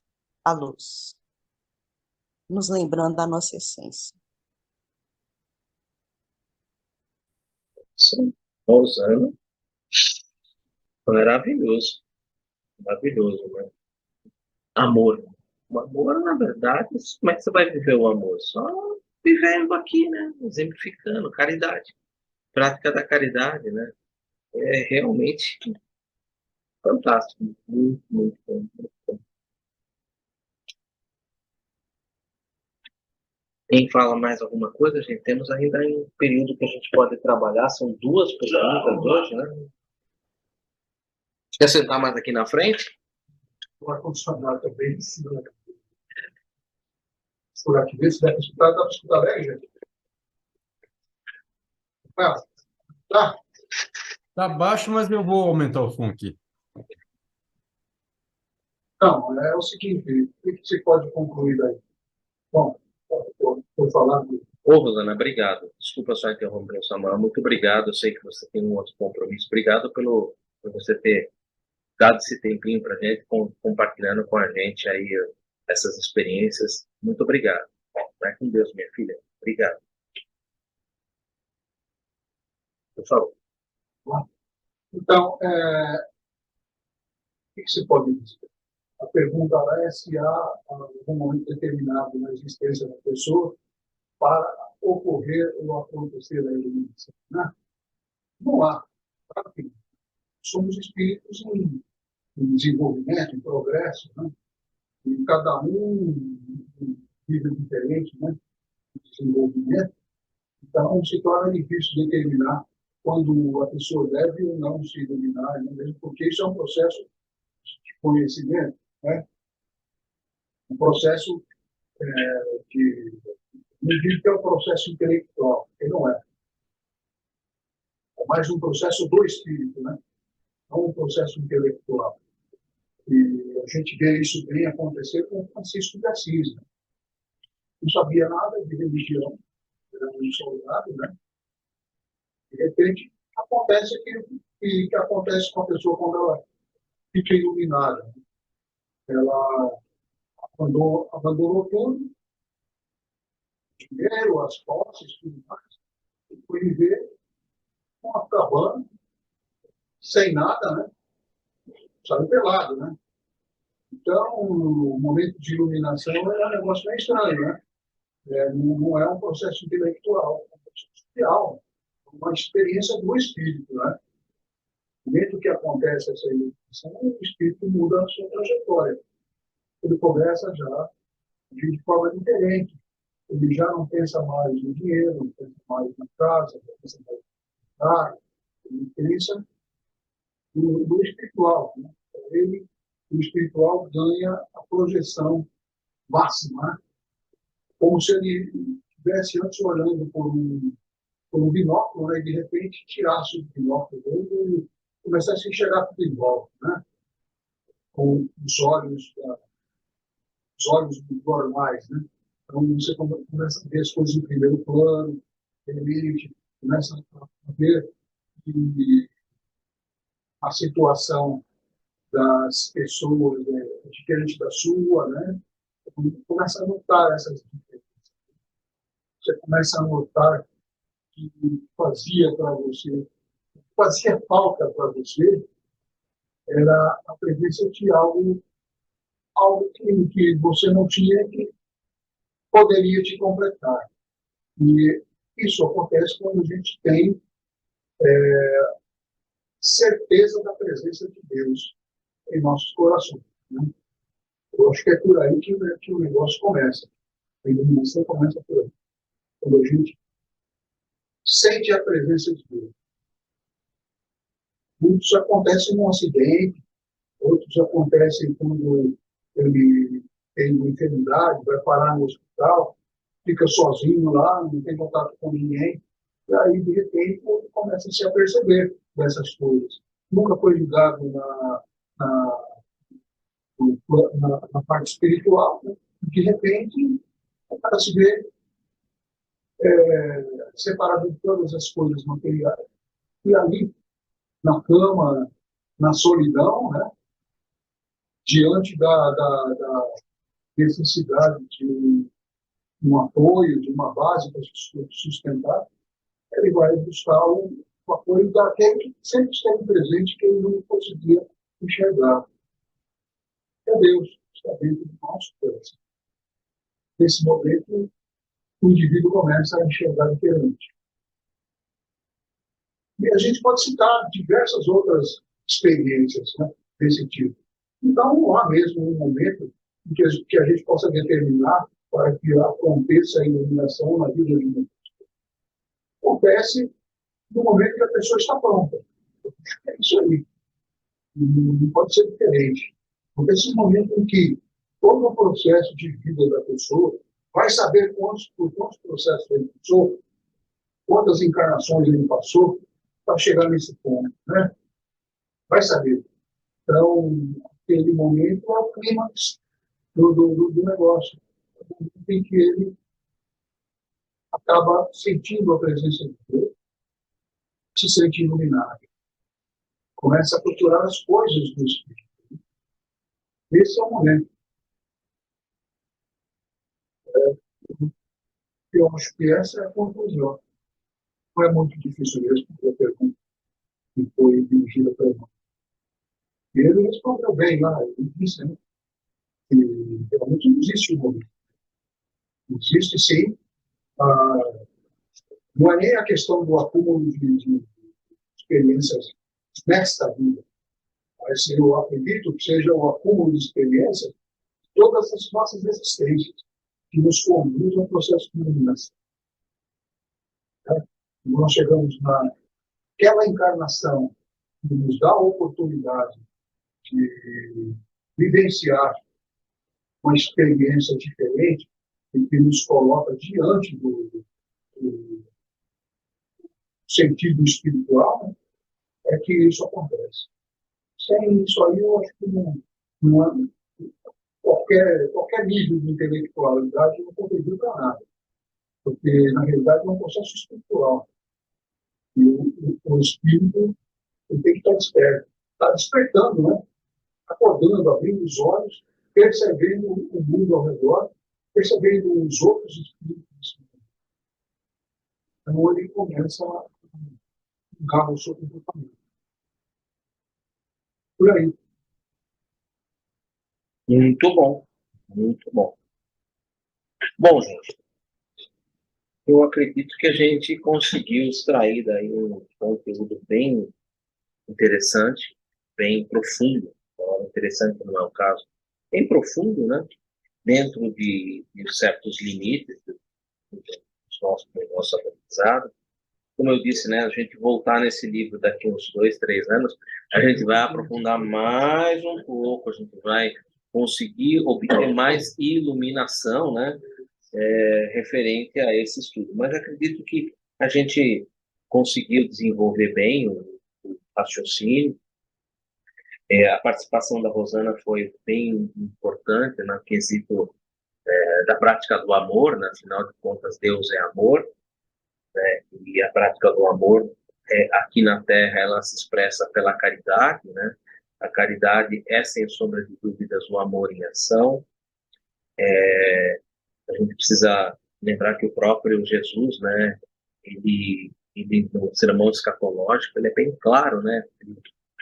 a luz. Nos lembrando da nossa essência. Sim, Rosana, maravilhoso. Maravilhoso, né? Amor. O amor, na verdade, como é que você vai viver o amor? Só vivendo aqui, né? Exemplificando, caridade. Prática da caridade, né? É realmente fantástico. Muito, muito bom. Muito bom. Quem fala mais alguma coisa, gente? Temos ainda um período que a gente pode trabalhar. São 2 perguntas hoje, né? Quer sentar mais aqui na frente? O ar-condicionado também em cima. Por aqui, vê se dá para escutar. Dá para escutar bem, gente? Ah, tá. Tá baixo, mas eu vou aumentar o som aqui. Então, é o seguinte, o que você pode concluir daí? Bom, estou falando. Ô, Rosana, obrigado. Desculpa só interromper o Samuel. Muito obrigado. Eu sei que você tem um outro compromisso. Obrigado por você ter dado esse tempinho para a gente, compartilhando com a gente aí essas experiências. Muito obrigado. Vai com Deus, minha filha. Obrigado. Por favor. Então, o que você pode dizer? A pergunta é se há algum momento determinado na existência da pessoa para ocorrer ou acontecer a iluminação, né? Não há. Claro que somos espíritos em desenvolvimento, em progresso, né? E cada um em nível diferente, né, de desenvolvimento. Então, se torna difícil determinar quando a pessoa deve ou não se iluminar, né? Mesmo porque isso é um processo de conhecimento, né? Um processo que não digo que é um processo intelectual, porque não é. É mais um processo do espírito, né? Não um processo intelectual. E a gente vê isso bem acontecer com Francisco de Assis, né? Não sabia nada de religião, era um soldado, né? De repente, acontece aquilo que acontece com a pessoa quando ela fica iluminada, né? Ela abandonou tudo, dinheiro, as posses, tudo mais, e foi viver uma cabana, sem nada, né? Saiu pelado, né? Então, o momento de iluminação é um negócio meio estranho, né? Não é um processo intelectual, é um processo social, uma experiência do espírito, né? No momento que acontece essa iluminação, o espírito muda a sua trajetória. Ele começa já a agir de forma diferente. Ele já não pensa mais no dinheiro, não pensa mais na casa, não pensa mais no carro, ele pensa no espiritual, né? Ele, o espiritual ganha a projeção máxima, né? Como se ele estivesse antes olhando por um binóculo, né? E de repente tirasse o binóculo dele e começasse a enxergar tudo em volta, né? Com os olhos normais, né? Então você começa a ver as coisas em primeiro plano, de repente começa a ver que a situação das pessoas diferente da sua, né? Começa a notar essas diferenças. Você começa a notar que fazia falta para você, era a presença de algo que você não tinha que poderia te completar. E isso acontece quando a gente tem certeza da presença de Deus em nossos corações, né? Eu acho que é por aí que o negócio começa. A iluminação começa por aí. Quando a gente sente a presença de Deus. Muitos acontecem num acidente, outros acontecem quando ele tem uma enfermidade, vai parar no hospital, fica sozinho lá, não tem contato com ninguém, e aí, de repente, ele começa a se aperceber dessas coisas. Nunca foi ligado na, na parte espiritual, né? De repente, o cara se vê separado de todas as coisas materiais, e ali, na cama, na solidão, né? Diante da necessidade de um apoio, de uma base para se sustentar, ele vai buscar o apoio daquele que sempre esteve presente, que ele não conseguia enxergar. É Deus, está dentro do nosso coração. Nesse momento, o indivíduo começa a enxergar diferente. E a gente pode citar diversas outras experiências, né, desse tipo. Então, não há mesmo um momento em que a gente possa determinar para que aconteça a iluminação na vida de uma pessoa. Acontece no momento que a pessoa está pronta. É isso aí. Não pode ser diferente. Acontece no momento em que todo o processo de vida da pessoa vai saber por quantos processos ele passou, quantas encarnações ele passou para chegar nesse ponto, né? Vai saber. Então, aquele momento é o clímax do negócio. Em que ele acaba sentindo a presença de Deus, se sente iluminado. Começa a procurar as coisas do Espírito. Esse é o momento. Eu acho que essa é a conclusão. Não é muito difícil mesmo, porque a pergunta que foi dirigida para ele. E ele respondeu bem lá, ele disse, né, que realmente não existe o momento. Existe sim, não é nem a questão do acúmulo de experiências nesta vida, mas eu acredito que seja o acúmulo de experiências de todas as nossas existências, que nos conduz ao processo de iluminação. Né? Nós chegamos naquela encarnação que nos dá a oportunidade de vivenciar uma experiência diferente e que nos coloca diante do sentido espiritual, né? É que isso acontece. Sem isso aí, eu acho que não há qualquer nível de intelectualidade não contribui para nada, porque, na realidade, é um processo espiritual. E o espírito ele tem que estar desperto. Está despertando, né? Acordando, abrindo os olhos, percebendo o mundo ao redor, percebendo os outros espíritos. Então, ele começa a mudar o seu comportamento. Por aí. Muito bom, muito bom. Bom, gente, eu acredito que a gente conseguiu extrair daí um conteúdo bem interessante, bem profundo. Interessante não é o caso. Bem profundo, né? Dentro de certos limites do nosso aprendizado. Como eu disse, né? A gente voltar nesse livro daqui uns 2, 3 anos, a gente vai aprofundar mais um pouco, a gente vai conseguir obter mais iluminação, né? Referente a esse estudo. Mas acredito que a gente conseguiu desenvolver bem o raciocínio. A participação da Rosana foi bem importante no quesito da prática do amor, né? Afinal de contas, Deus é amor, né? E a prática do amor, aqui na Terra, ela se expressa pela caridade, né? A caridade é, sem sombra de dúvidas, o amor em ação. A gente precisa lembrar que o próprio Jesus, né? Ele no sermão escatológico, ele é bem claro, né? Ele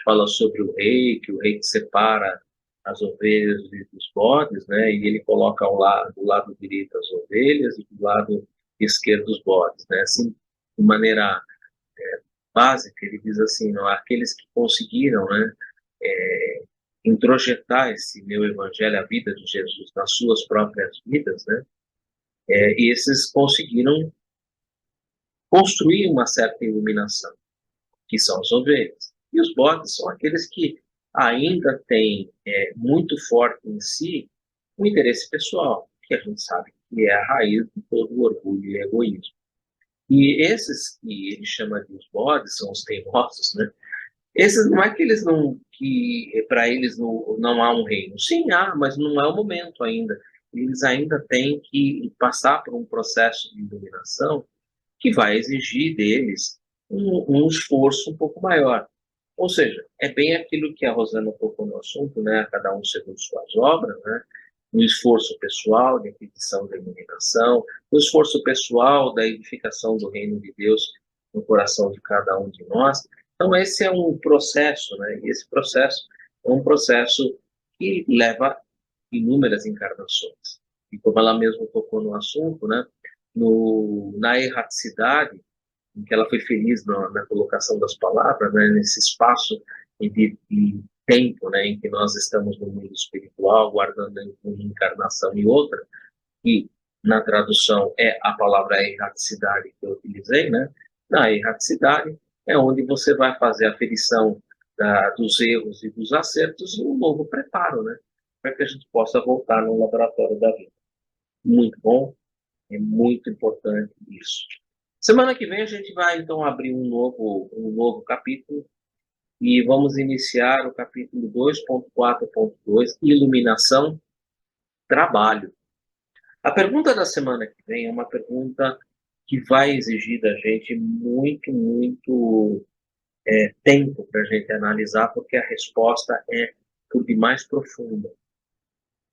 fala sobre o rei, que o rei que separa as ovelhas dos bodes, né? E ele coloca do lado direito as ovelhas e do lado esquerdo os bodes, né? Assim, de maneira básica, ele diz assim, não, aqueles que conseguiram, né? Introjetar esse meu evangelho, a vida de Jesus, nas suas próprias vidas, né? Esses conseguiram construir uma certa iluminação, que são as ovelhas. E os bodes são aqueles que ainda têm muito forte em si o interesse pessoal, que a gente sabe que é a raiz de todo o orgulho e egoísmo. E esses que ele chama de os bodes, são os teimosos, né? Esses não é que eles não, que para eles não há um reino. Sim, há, mas não é o momento ainda. Eles ainda têm que passar por um processo de iluminação que vai exigir deles um esforço um pouco maior. Ou seja, é bem aquilo que a Rosana tocou no assunto, né? Cada um segundo suas obras, né? No esforço pessoal de aquisição da iluminação, no esforço pessoal da edificação do reino de Deus no coração de cada um de nós. Então, esse é um processo, né? E esse processo é um processo que leva inúmeras encarnações. E como ela mesma tocou no assunto, né? Na erraticidade, em que ela foi feliz na colocação das palavras, né, nesse espaço de tempo, né, em que nós estamos no mundo espiritual, guardando uma encarnação e outra, e na tradução é a palavra erraticidade que eu utilizei, né? Na erraticidade é onde você vai fazer a aferição dos erros e dos acertos e um novo preparo, né? Para que a gente possa voltar no laboratório da vida. Muito bom. É muito importante isso. Semana que vem a gente vai, então, abrir um novo capítulo e vamos iniciar o capítulo 2.4.2, Iluminação, Trabalho. A pergunta da semana que vem é uma pergunta que vai exigir da gente muito, muito tempo para a gente analisar, porque a resposta é por demais profunda.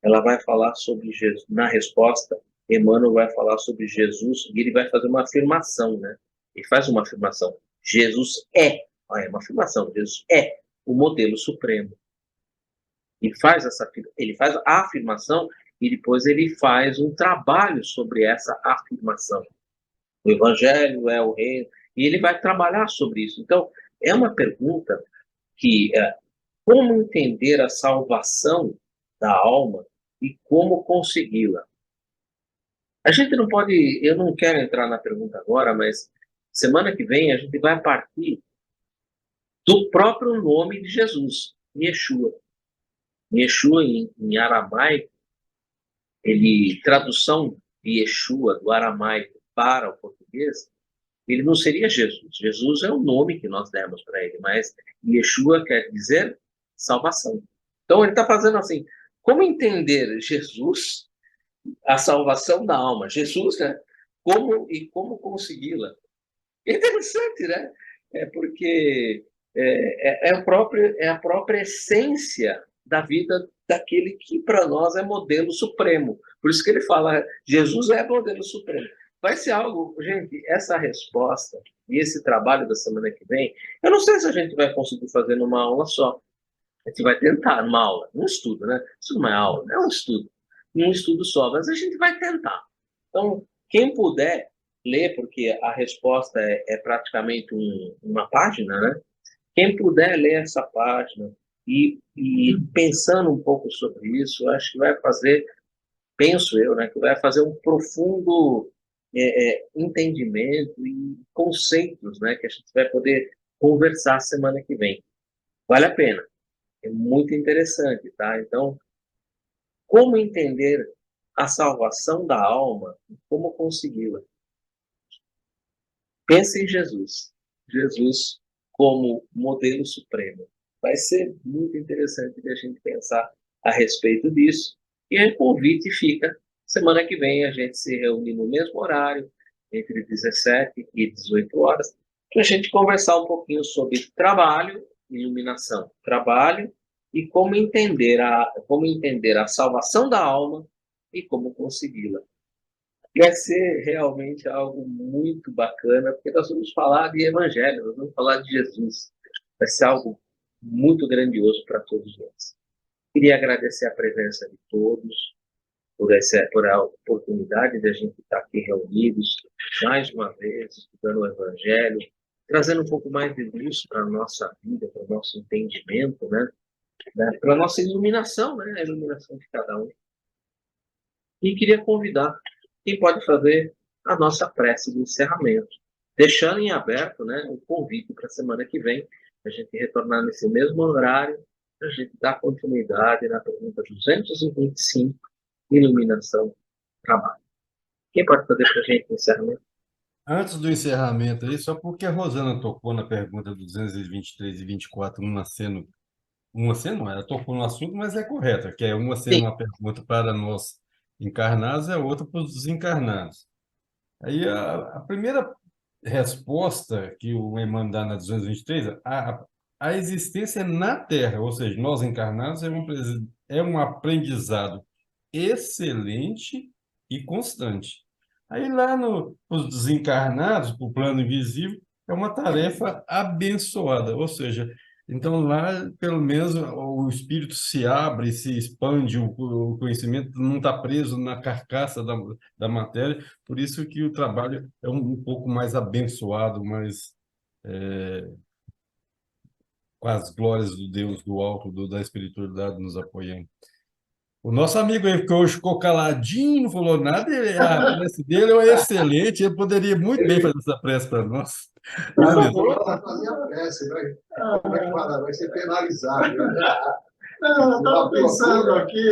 Ela vai falar sobre Jesus. Na resposta, Emmanuel vai falar sobre Jesus e ele vai fazer uma afirmação, né? Ele faz uma afirmação. Jesus é, é uma afirmação, Jesus é o modelo supremo. Ele faz a afirmação e depois ele faz um trabalho sobre essa afirmação. O Evangelho é o reino, e ele vai trabalhar sobre isso. Então, é uma pergunta que como entender a salvação da alma e como consegui-la? A gente não pode, eu não quero entrar na pergunta agora, mas semana que vem a gente vai partir do próprio nome de Jesus, Yeshua. Yeshua em aramaico, tradução de Yeshua do aramaico para o português, ele não seria Jesus. Jesus é o nome que nós demos para ele, mas Yeshua quer dizer salvação. Então ele está fazendo assim, como entender Jesus, a salvação da alma? Jesus, né? Como consegui-la? É interessante, né? Porque é a própria essência da vida daquele que para nós é modelo supremo. Por isso que ele fala, Jesus é modelo supremo. Vai ser algo, gente, essa resposta e esse trabalho da semana que vem, eu não sei se a gente vai conseguir fazer numa aula só. A gente vai tentar, numa aula, um estudo, né? Isso não é aula, é um estudo. Um estudo só, mas a gente vai tentar. Então, quem puder ler, porque a resposta é praticamente uma página, né? Quem puder ler essa página e pensando um pouco sobre isso, acho que vai fazer, penso eu, né, que vai fazer um profundo entendimento e conceitos, né, que a gente vai poder conversar semana que vem. Vale a pena. É muito interessante, tá? Então, como entender a salvação da alma e como consegui-la? Pense em Jesus. Jesus como modelo supremo. Vai ser muito interessante a gente pensar a respeito disso. E o convite fica, semana que vem a gente se reúne no mesmo horário, entre 17 e 18 horas, para a gente conversar um pouquinho sobre trabalho e iluminação. Trabalho e como entender a salvação da alma e como consegui-la. Vai ser realmente algo muito bacana, porque nós vamos falar de Evangelho, nós vamos falar de Jesus. Vai ser algo muito grandioso para todos nós. Queria agradecer a presença de todos, por a oportunidade de a gente estar aqui reunidos, mais uma vez, estudando o Evangelho, trazendo um pouco mais de luz para a nossa vida, para o nosso entendimento, né? Para a nossa iluminação, né? A iluminação de cada um. E queria convidar quem pode fazer a nossa prece de encerramento, deixando em aberto, né, o convite para a semana que vem, a gente retornar nesse mesmo horário, a gente dar continuidade na pergunta 225, iluminação, trabalho. Quem pode fazer para a gente o encerramento? Antes do encerramento aí, só porque a Rosana tocou na pergunta 223 e 24, uma sendo, ela tocou no assunto, mas é correta, que é uma sendo Sim. uma pergunta para nós encarnados e a outra para os desencarnados. Aí a primeira resposta que o Emmanuel dá na 223, a existência na Terra, ou seja, nós encarnados, é um aprendizado excelente e constante. Aí lá nos desencarnados, para o plano invisível, é uma tarefa abençoada, ou seja, então lá pelo menos o espírito se abre, se expande, o conhecimento não está preso na carcaça da matéria, por isso que o trabalho é um pouco mais abençoado, mais com as glórias do Deus do alto, da espiritualidade nos apoiando. O nosso amigo aí, que hoje ficou caladinho, não falou nada, a prece dele é excelente, ele poderia muito bem fazer essa prece para nós. Por favor, fazer a prece, vai ser penalizado. Não, eu estava pensando aqui,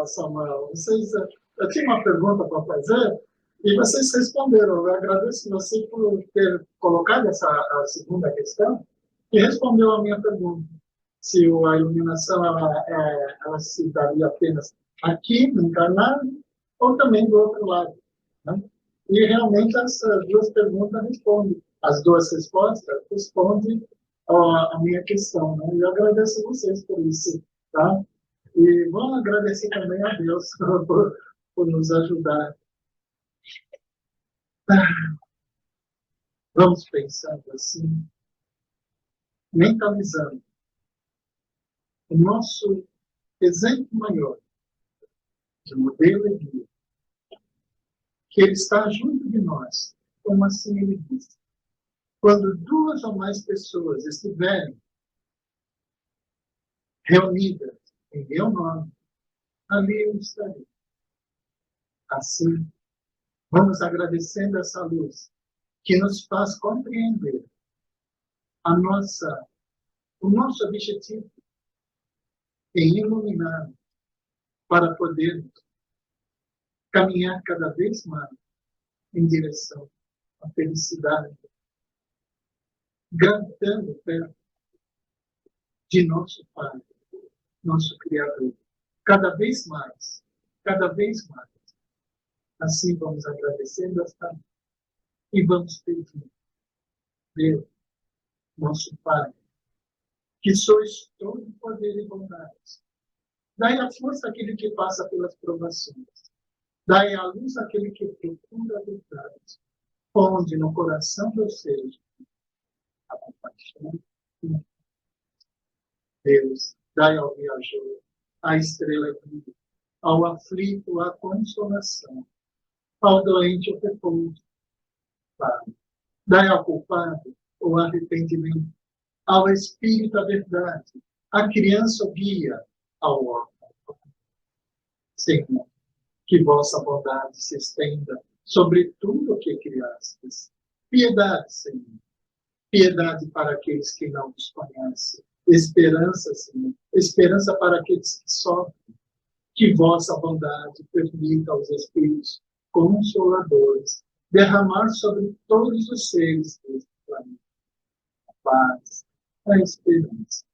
Samuel, eu tinha uma pergunta para fazer e vocês responderam. Eu agradeço você por ter colocado a segunda questão e respondeu a minha pergunta. Se a iluminação ela se daria apenas aqui, no encarnado, ou também do outro lado. Né? E realmente essas duas perguntas respondem. As duas respostas respondem a minha questão, né? Eu agradeço a vocês por isso, tá? E vamos agradecer também a Deus por nos ajudar. Vamos pensando assim, mentalizando o nosso exemplo maior de modelo e guia, que ele está junto de nós, como assim ele diz. Quando duas ou mais pessoas estiverem reunidas em meu nome, ali eu estarei. Assim, vamos agradecendo essa luz que nos faz compreender o nosso objetivo em iluminar para podermos caminhar cada vez mais em direção à felicidade, gravitando perto de nosso Pai, nosso Criador. Cada vez mais, cada vez mais. Assim vamos agradecendo esta e vamos pedir, Deus, nosso Pai, que sois todo poder e bondade. Dai a força àquele que passa pelas provações. Dai a luz àquele que procura a verdade. Onde no coração dos seus a compaixão. Deus, dai ao viajor a estrela viva, ao aflito a consolação, ao doente o repouso. Pai, dai ao culpado o arrependimento, ao espírito a verdade, à criança o guia, ao órfão. Senhor, que vossa bondade se estenda sobre tudo o que criastes. Piedade, Senhor. Piedade para aqueles que não nos conhecem. Esperança, Senhor. Esperança para aqueles que sofrem. Que vossa bondade permita aos Espíritos Consoladores derramar sobre todos os seres deste planeta a paz, a esperança.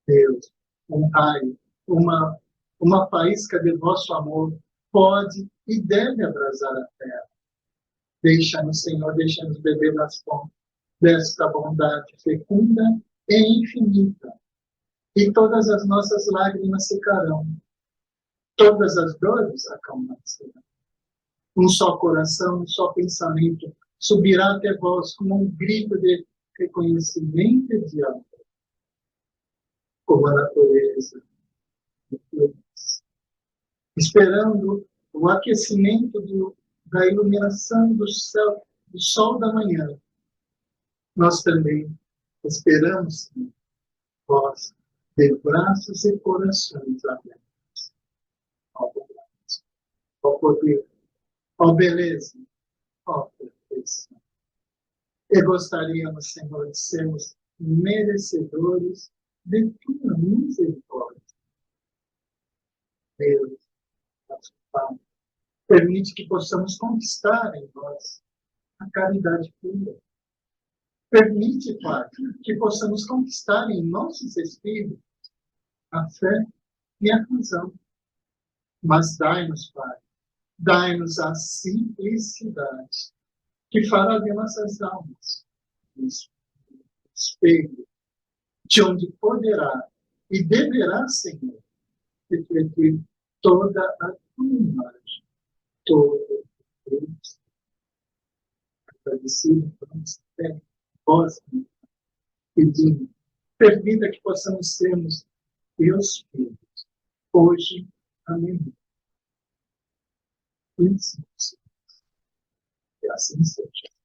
Deus, um raio, uma faísca de vosso amor pode e deve abrasar a terra. Deixa-nos, Senhor, deixa-nos beber nas fontes desta bondade fecunda e infinita. E todas as nossas lágrimas secarão, todas as dores acalmar-se. Um só coração, um só pensamento subirá até vós como um grito de reconhecimento e de amor. Como a natureza, esperando o aquecimento da iluminação do céu, do sol da manhã, nós também esperamos, vós, de braços e corações abertos. Ó poder, ó beleza, ó perfeição. E gostaríamos, Senhor, de sermos merecedores de tua misericórdia. Deus, nosso Pai, permite que possamos conquistar em nós a caridade pura. Permite, Pai, que possamos conquistar em nossos espíritos a fé e a razão. Mas dai-nos, Pai, dai-nos a simplicidade que fará de nossas almas um espelho de onde poderá e deverá, Senhor, refletir toda a tua imagem, todo Deus. Agradecido por nossa fé, vós, pedindo, permita que possamos sermos teus filhos, hoje, amém. E assim seja.